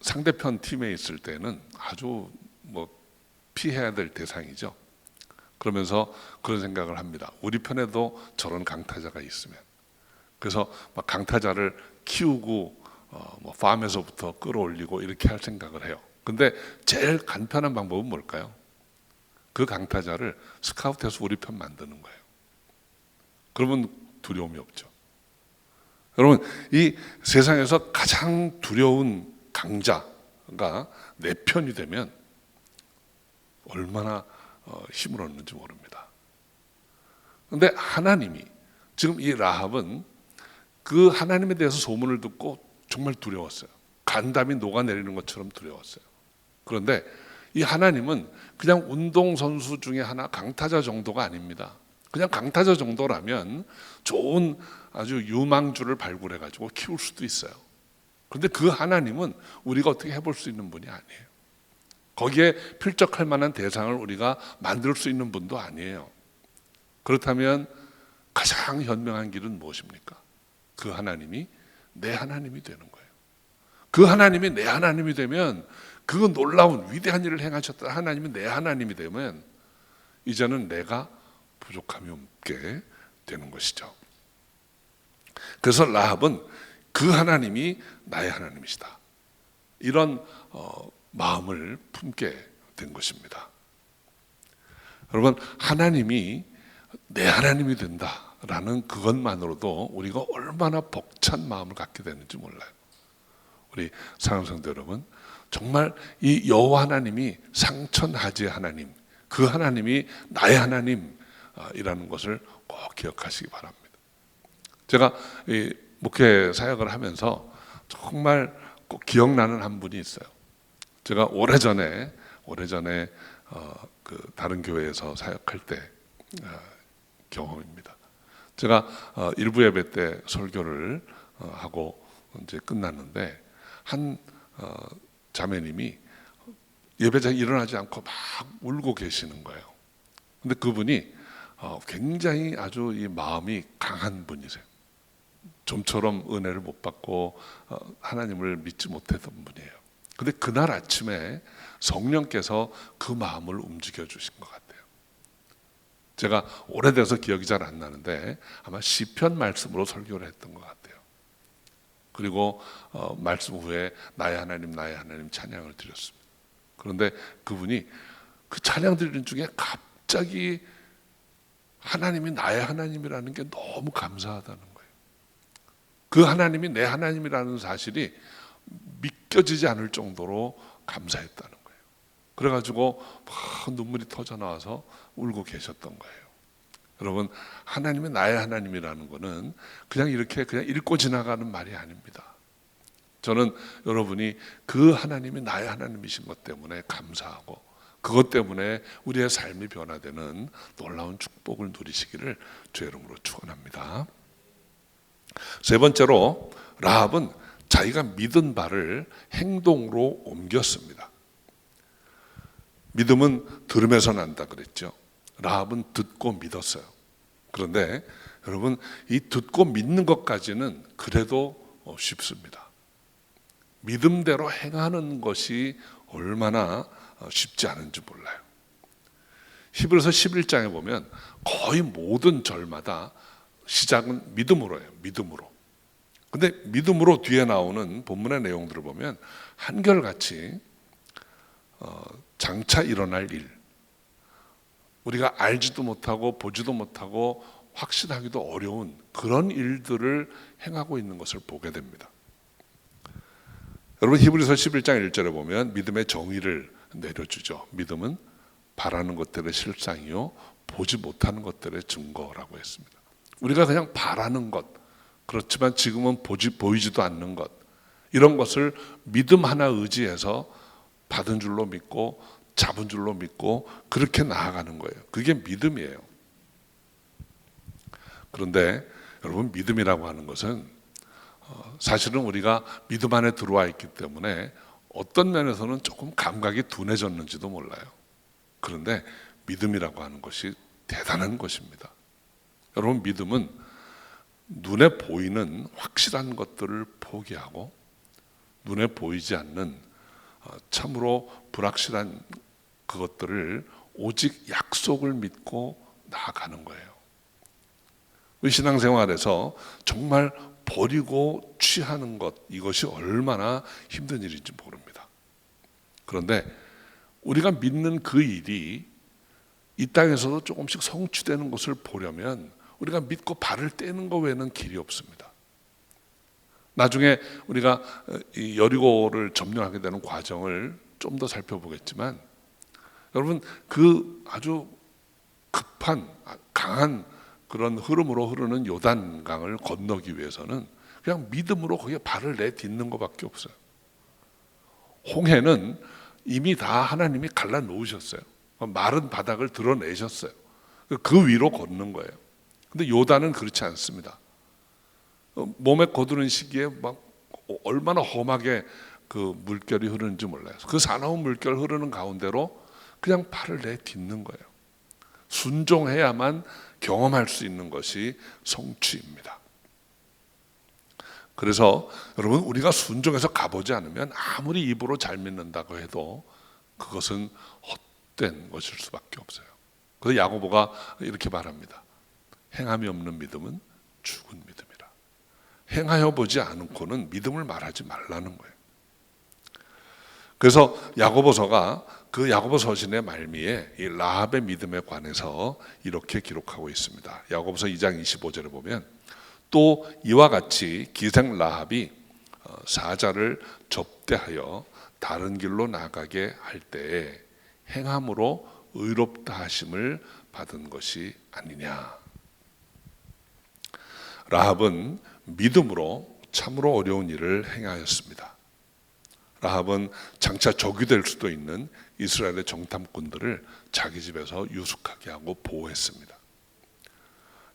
상대편 팀에 있을 때는 아주 피해야 될 대상이죠. 그러면서 그런 생각을 합니다. 우리 편에도 저런 강타자가 있으면. 그래서 막 강타자를 키우고 팜에서부터 끌어올리고 이렇게 할 생각을 해요. 근데 제일 간편한 방법은 뭘까요? 그 강타자를 스카우트해서 우리 편 만드는 거예요. 그러면 두려움이 없죠. 여러분, 이 세상에서 가장 두려운 강자가 내 편이 되면 얼마나 힘을 얻는지 모릅니다. 그런데 하나님이 지금 이 라합은 그 하나님에 대해서 소문을 듣고 정말 두려웠어요. 간담이 녹아내리는 것처럼 두려웠어요. 그런데 이 하나님은 그냥 운동선수 중에 하나 강타자 정도가 아닙니다. 그냥 강타자 정도라면 좋은 아주 유망주를 발굴해가지고 키울 수도 있어요. 그런데 그 하나님은 우리가 어떻게 해볼 수 있는 분이 아니에요. 거기에 필적할 만한 대상을 우리가 만들 수 있는 분도 아니에요. 그렇다면 가장 현명한 길은 무엇입니까? 그 하나님이 내 하나님이 되는 거예요. 그 하나님이 내 하나님이 되면 그 놀라운 위대한 일을 행하셨던 하나님이 내 하나님이 되면 이제는 내가 부족함이 없게 되는 것이죠. 그래서 라합은 그 하나님이 나의 하나님이시다. 이런 마음을 품게 된 것입니다. 여러분, 하나님이 내 하나님이 된다라는 그것만으로도 우리가 얼마나 벅찬 마음을 갖게 되는지 몰라요. 우리 사랑하는 성도 여러분, 정말 이 여호와 하나님이 상천하지의 하나님, 그 하나님이 나의 하나님이라는 것을 꼭 기억하시기 바랍니다. 제가 이 목회 사역을 하면서 정말 꼭 기억나는 한 분이 있어요. 제가 오래전에 그 다른 교회에서 사역할 때 경험입니다. 제가 일부 예배 때 설교를 하고 이제 끝났는데 한 자매님이 예배자에 일어나지 않고 막 울고 계시는 거예요. 근데 그분이 굉장히 아주 이 마음이 강한 분이세요. 좀처럼 은혜를 못 받고 하나님을 믿지 못했던 분이에요. 근데 그날 아침에 성령께서 그 마음을 움직여 주신 것 같아요. 제가 오래돼서 기억이 잘 안 나는데 아마 시편 말씀으로 설교를 했던 것 같아요. 그리고 말씀 후에 나의 하나님 찬양을 드렸습니다. 그런데 그분이 그 찬양 드리는 중에 갑자기 하나님이 나의 하나님이라는 게 너무 감사하다는 거예요. 그 하나님이 내 하나님이라는 사실이 믿겨지지 않을 정도로 감사했다는 거예요. 그래가지고 막 눈물이 터져 나와서 울고 계셨던 거예요. 여러분, 하나님이 나의 하나님이라는 거는 그냥 이렇게 그냥 읽고 지나가는 말이 아닙니다. 저는 여러분이 그 하나님이 나의 하나님이신 것 때문에 감사하고 그것 때문에 우리의 삶이 변화되는 놀라운 축복을 누리시기를 주의 이름으로 축원합니다. 세 번째로 라합은 자기가 믿은 바를 행동으로 옮겼습니다. 믿음은 들음에서 난다 그랬죠. 라합은 듣고 믿었어요. 그런데 여러분, 이 듣고 믿는 것까지는 그래도 쉽습니다. 믿음대로 행하는 것이 얼마나 쉽지 않은지 몰라요. 히브리서 11장에 보면 거의 모든 절마다 시작은 믿음으로예요. 믿음으로. 근데 믿음으로 뒤에 나오는 본문의 내용들을 보면 한결같이 장차 일어날 일, 우리가 알지도 못하고 보지도 못하고 확신하기도 어려운 그런 일들을 행하고 있는 것을 보게 됩니다. 여러분, 히브리서 11장 1절에 보면 믿음의 정의를 내려주죠. 믿음은 바라는 것들의 실상이요 보지 못하는 것들의 증거라고 했습니다. 우리가 그냥 바라는 것, 그렇지만 지금은 보이지도 않는 것, 이런 것을 믿음 하나 의지해서 받은 줄로 믿고 잡은 줄로 믿고 그렇게 나아가는 거예요. 그게 믿음이에요. 그런데 여러분, 믿음이라고 하는 것은 사실은 우리가 믿음 안에 들어와 있기 때문에 어떤 면에서는 조금 감각이 둔해졌는지도 몰라요. 그런데 믿음이라고 하는 것이 대단한 것입니다. 여러분, 믿음은 눈에 보이는 확실한 것들을 포기하고 눈에 보이지 않는 참으로 불확실한 그것들을 오직 약속을 믿고 나아가는 거예요. 우리 신앙생활에서 정말 버리고 취하는 것, 이것이 얼마나 힘든 일인지 모릅니다. 그런데 우리가 믿는 그 일이 이 땅에서도 조금씩 성취되는 것을 보려면 우리가 믿고 발을 떼는 것 외에는 길이 없습니다. 나중에 우리가 이 여리고를 점령하게 되는 과정을 좀 더 살펴보겠지만, 여러분, 그 아주 급한 강한 그런 흐름으로 흐르는 요단강을 건너기 위해서는 그냥 믿음으로 거기에 발을 내딛는 것밖에 없어요. 홍해는 이미 다 하나님이 갈라놓으셨어요. 마른 바닥을 드러내셨어요. 그 위로 걷는 거예요. 근데 요단은 그렇지 않습니다. 몸에 거두는 시기에 막 얼마나 험하게 그 물결이 흐르는지 몰라요. 그 사나운 물결 흐르는 가운데로 그냥 발을 내딛는 거예요. 순종해야만 경험할 수 있는 것이 성취입니다. 그래서 여러분, 우리가 순종해서 가보지 않으면 아무리 입으로 잘 믿는다고 해도 그것은 헛된 것일 수밖에 없어요. 그래서 야고보가 이렇게 말합니다. 행함이 없는 믿음은 죽은 믿음이라. 행하여 보지 않고는 믿음을 말하지 말라는 거예요. 그래서 야고보서가 그 야고보 서신의 말미에 이 라합의 믿음에 관해서 이렇게 기록하고 있습니다. 야고보서 2장 25절에 보면 또 이와 같이 기생 라합이 사자를 접대하여 다른 길로 나가게 할 때에 행함으로 의롭다 하심을 받은 것이 아니냐. 라합은 믿음으로 참으로 어려운 일을 행하였습니다. 라합은 장차 적이 될 수도 있는 이스라엘의 정탐꾼들을 자기 집에서 유숙하게 하고 보호했습니다.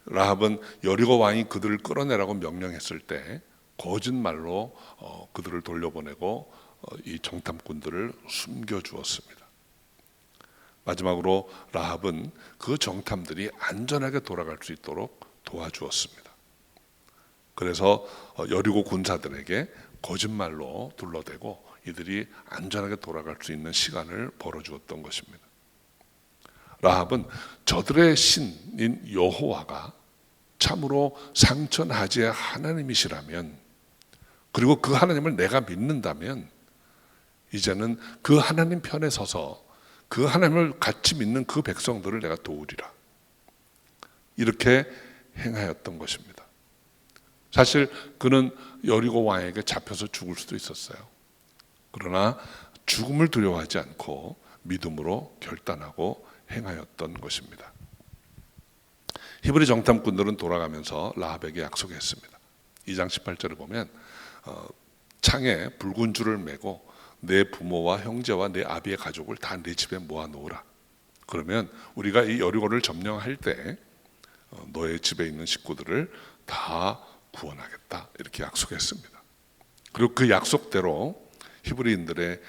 라합은 여리고 왕이 그들을 끌어내라고 명령했을 때 거짓말로 그들을 돌려보내고 이 정탐꾼들을 숨겨주었습니다. 마지막으로 라합은 그 정탐들이 안전하게 돌아갈 수 있도록 도와주었습니다. 그래서 여리고 군사들에게 거짓말로 둘러대고 이들이 안전하게 돌아갈 수 있는 시간을 벌어주었던 것입니다. 라합은 저들의 신인 여호와가 참으로 상천하지의 하나님이시라면, 그리고 그 하나님을 내가 믿는다면 이제는 그 하나님 편에 서서 그 하나님을 같이 믿는 그 백성들을 내가 도우리라, 이렇게 행하였던 것입니다. 사실 그는 여리고 왕에게 잡혀서 죽을 수도 있었어요. 그러나 죽음을 두려워하지 않고 믿음으로 결단하고 행하였던 것입니다. 히브리 정탐꾼들은 돌아가면서 라합에게 약속했습니다. 2장 18절을 보면 창에 붉은 줄을 매고 내 부모와 형제와 내 아비의 가족을 다 내 집에 모아놓으라. 그러면 우리가 이 여리고를 점령할 때 너의 집에 있는 식구들을 다 구원하겠다, 이렇게 약속했습니다. 그리고 그 약속대로 히브리인들의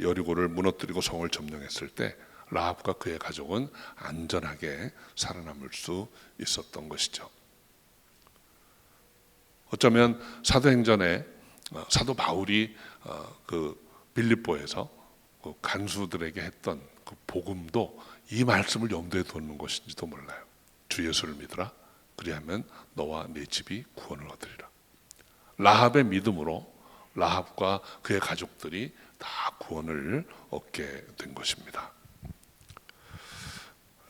여리고를 무너뜨리고 성을 점령했을 때 라합과 그의 가족은 안전하게 살아남을 수 있었던 것이죠. 어쩌면 사도행전에 사도 바울이 그 빌립보에서 그 간수들에게 했던 그 복음도 이 말씀을 염두에 두는 것인지도 몰라요. 주 예수를 믿으라. 그리하면 너와 내 집이 구원을 얻으리라. 라합의 믿음으로 라합과 그의 가족들이 다 구원을 얻게 된 것입니다.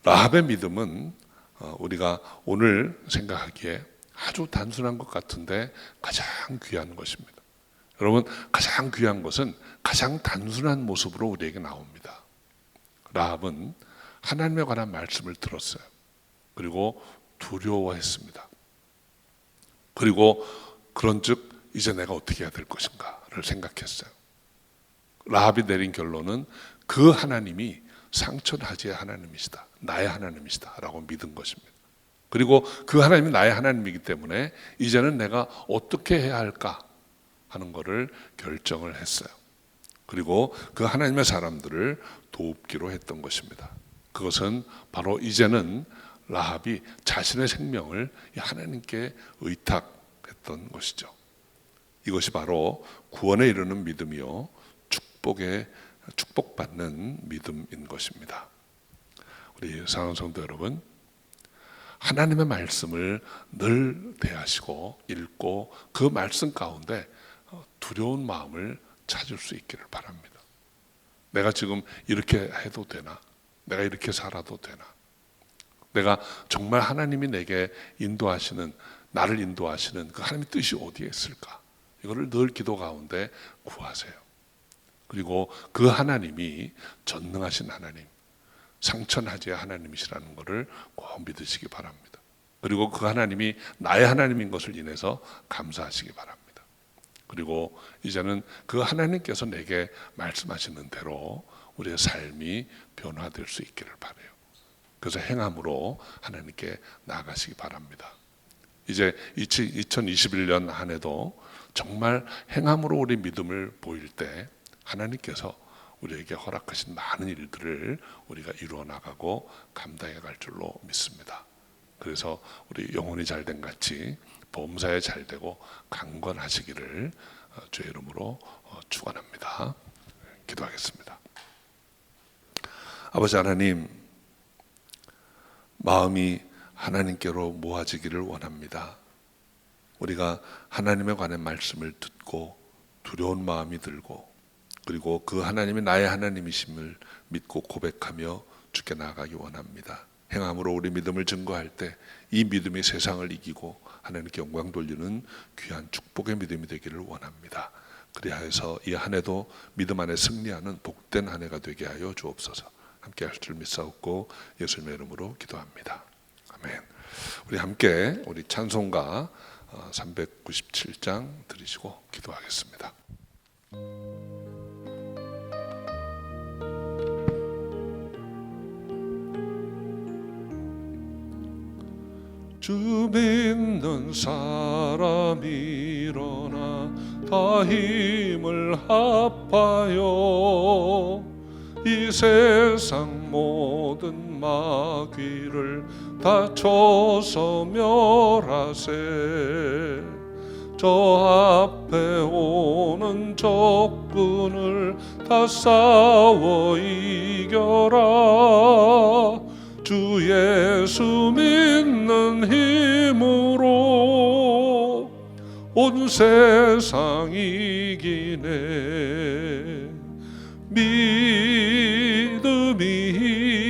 라합의 믿음은 우리가 오늘 생각하기에 아주 단순한 것 같은데 가장 귀한 것입니다. 여러분, 가장 귀한 것은 가장 단순한 모습으로 우리에게 나옵니다. 라합은 하나님에 관한 말씀을 들었어요. 그리고 두려워했습니다. 그리고 그런즉 이제 내가 어떻게 해야 될 것인가를 생각했어요. 라합이 내린 결론은 그 하나님이 상천하지의 하나님이시다, 나의 하나님이시다 라고 믿은 것입니다. 그리고 그 하나님이 나의 하나님이기 때문에 이제는 내가 어떻게 해야 할까 하는 것을 결정을 했어요. 그리고 그 하나님의 사람들을 돕기로 했던 것입니다. 그것은 바로 이제는 라합이 자신의 생명을 하나님께 의탁했던 것이죠. 이것이 바로 구원에 이르는 믿음이요 축복받는 믿음인 것입니다. 우리 사랑하는 성도 여러분, 하나님의 말씀을 늘 대하시고 읽고 그 말씀 가운데 두려운 마음을 찾을 수 있기를 바랍니다. 내가 지금 이렇게 해도 되나? 내가 이렇게 살아도 되나? 내가 정말 하나님이 내게 인도하시는, 나를 인도하시는 그 하나님의 뜻이 어디에 있을까? 이거를 늘 기도 가운데 구하세요. 그리고 그 하나님이 전능하신 하나님, 상천하지의 하나님이시라는 것을 꼭 믿으시기 바랍니다. 그리고 그 하나님이 나의 하나님인 것을 인해서 감사하시기 바랍니다. 그리고 이제는 그 하나님께서 내게 말씀하시는 대로 우리의 삶이 변화될 수 있기를 바라요. 그래서 행함으로 하나님께 나아가시기 바랍니다. 이제 2021년 한 해도 정말 행함으로 우리 믿음을 보일 때 하나님께서 우리에게 허락하신 많은 일들을 우리가 이루어 나가고 감당해 갈 줄로 믿습니다. 그래서 우리 영혼이 잘된 같이 범사에 잘되고 강건하시기를 주의 이름으로 축원합니다. 기도하겠습니다. 아버지 하나님, 마음이 하나님께로 모아지기를 원합니다. 우리가 하나님에 관한 말씀을 듣고 두려운 마음이 들고 그리고 그 하나님이 나의 하나님이심을 믿고 고백하며 주께 나아가기 원합니다. 행함으로 우리 믿음을 증거할 때 이 믿음이 세상을 이기고 하나님께 영광 돌리는 귀한 축복의 믿음이 되기를 원합니다. 그리하여서 이 한 해도 믿음 안에 승리하는 복된 한 해가 되게 하여 주옵소서. 함께 할 줄 믿사옵고 예수님의 이름으로 기도합니다. 아멘. 우리 함께 우리 찬송가 397장 드리시고 기도하겠습니다. 주 믿는 사람 일어나 다 힘을 합하여 이 세상 모든 마귀를 다 쳐서 멸하세. 저 앞에 오는 적군을 다 싸워 이겨라. 주 예수 믿는 힘으로 온 세상 이기네. 믿음이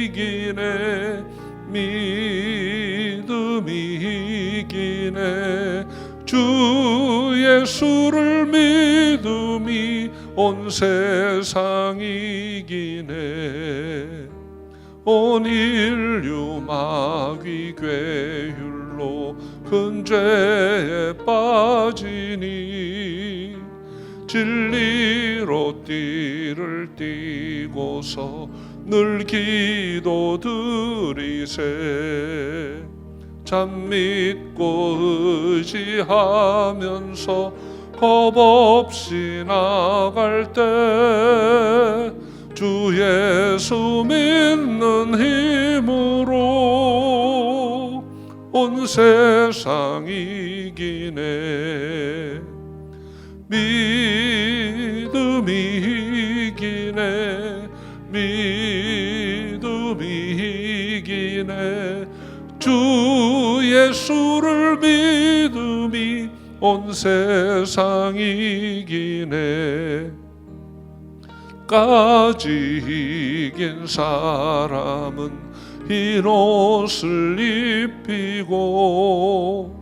이기네. 믿음이 이기네. 주 예수를 믿음이 온 세상 이기네. 온 인류 마귀 괴율로 큰 죄에 빠지니 진리로 띠를 띠고서 늘 기도드리세. 참 믿고 의지하면서 겁없이 나갈 때 주 예수 믿는 힘으로 온 세상 이기네. 믿음이 이기네. 믿음이 이기네. 주 예수를 믿음이 온 세상 이기네. 까지 이긴 사람은 흰 옷을 입히고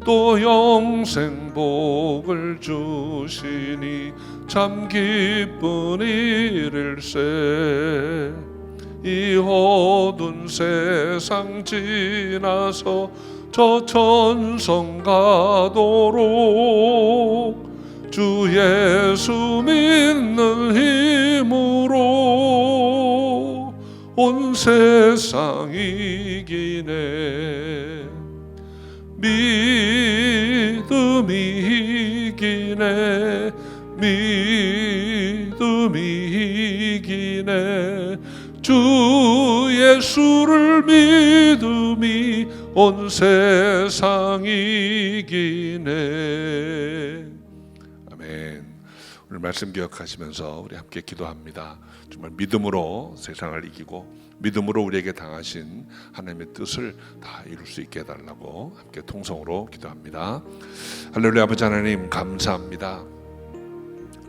또 영생복을 주시니 참 기쁜 일일세. 이 어두운 세상 지나서 저 천성 가도록 주 예수 믿는 힘으로 온 세상 이기네. 믿음이 이기네. 믿음이 이기네. 주 예수를 믿음이 온 세상 이기네. 아멘. 오늘 말씀 기억하시면서 우리 함께 기도합니다. 정말 믿음으로 세상을 이기고 믿음으로 우리에게 당하신 하나님의 뜻을 다 이룰 수 있게 해달라고 함께 통성으로 기도합니다. 할렐루야. 아버지 하나님 감사합니다.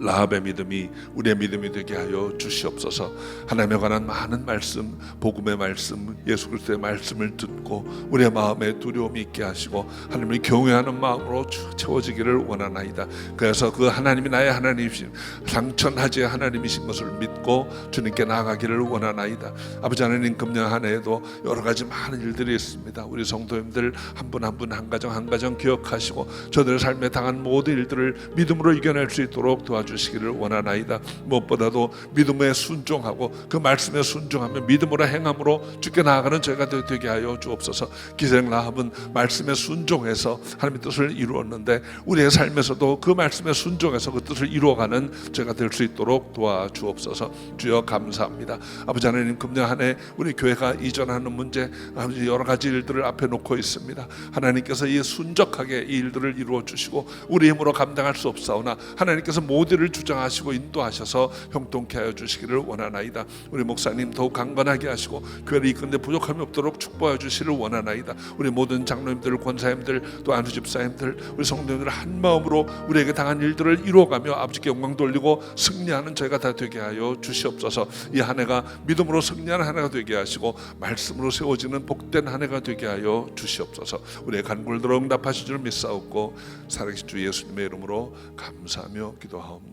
라합의 믿음이 우리의 믿음이 되게 하여 주시옵소서. 하나님에 관한 많은 말씀, 복음의 말씀, 예수 그리스도의 말씀을 듣고 우리의 마음에 두려움이 있게 하시고 하나님을 경외하는 마음으로 채워지기를 원하나이다. 그래서 그 하나님이 나의 하나님이신 상천하지의 하나님이신 것을 믿고 주님께 나아가기를 원하나이다. 아버지 하나님, 금년 한 해에도 여러 가지 많은 일들이 있습니다. 우리 성도님들 한 분 한 분, 한 가정 한 가정 기억하시고 저들의 삶에 당한 모든 일들을 믿음으로 이겨낼 수 있도록 도와주시기를 원하나이다. 무엇보다도 믿음에 순종하고 그 말씀에 순종하며 믿음으로 행함으로 주께 나아가는 저희가 되게 하여 주옵소서. 기생 라합은 말씀에 순종해서 하나님의 뜻을 이루었는데 우리의 삶에서도 그 말씀에 순종해서 그 뜻을 이루어가는 저희가 될 수 있도록 도와주옵소서. 주여 감사합니다. 아버지 하나님, 금년 한 해 우리 교회가 이전하는 문제, 아버지 여러 가지 일들을 앞에 놓고 있습니다. 하나님께서 이 순적하게 이 일들을 이루어 주시고 우리 힘으로 감당할 수 없사오나 하나님께서 모든 를 주장하시고 인도하셔서 형통케 하여 주시기를 원하나이다. 우리 목사님 더욱 강건하게 하시고 교회를 이끄는데 부족함이 없도록 축복하여 주시기를 원하나이다. 우리 모든 장로님들, 권사님들, 또 안수 집사님들, 우리 성도님들 한 마음으로 우리에게 당한 일들을 이루어가며 아버지께 영광 돌리고 승리하는 저희가 다 되게 하여 주시옵소서. 이 한 해가 믿음으로 승리하는 한 해가 되게 하시고 말씀으로 세워지는 복된 한 해가 되게 하여 주시옵소서. 우리의 간구를 들어 응답하실 줄 믿사옵고 살아계신 주 예수님의 이름으로 감사하며 기도하옵나이다.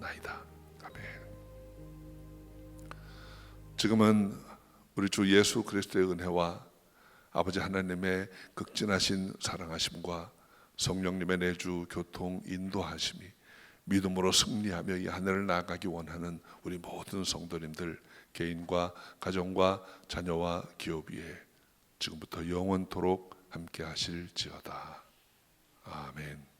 아멘. 지금은 우리 주 예수 그리스도의 은혜와 아버지 하나님의 극진하신 사랑하심과 성령님의 내주 교통 인도하심이 믿음으로 승리하며 이 하늘을 나아가기 원하는 우리 모든 성도님들 개인과 가정과 자녀와 기업 위에 지금부터 영원토록 함께 하실지어다. 아멘.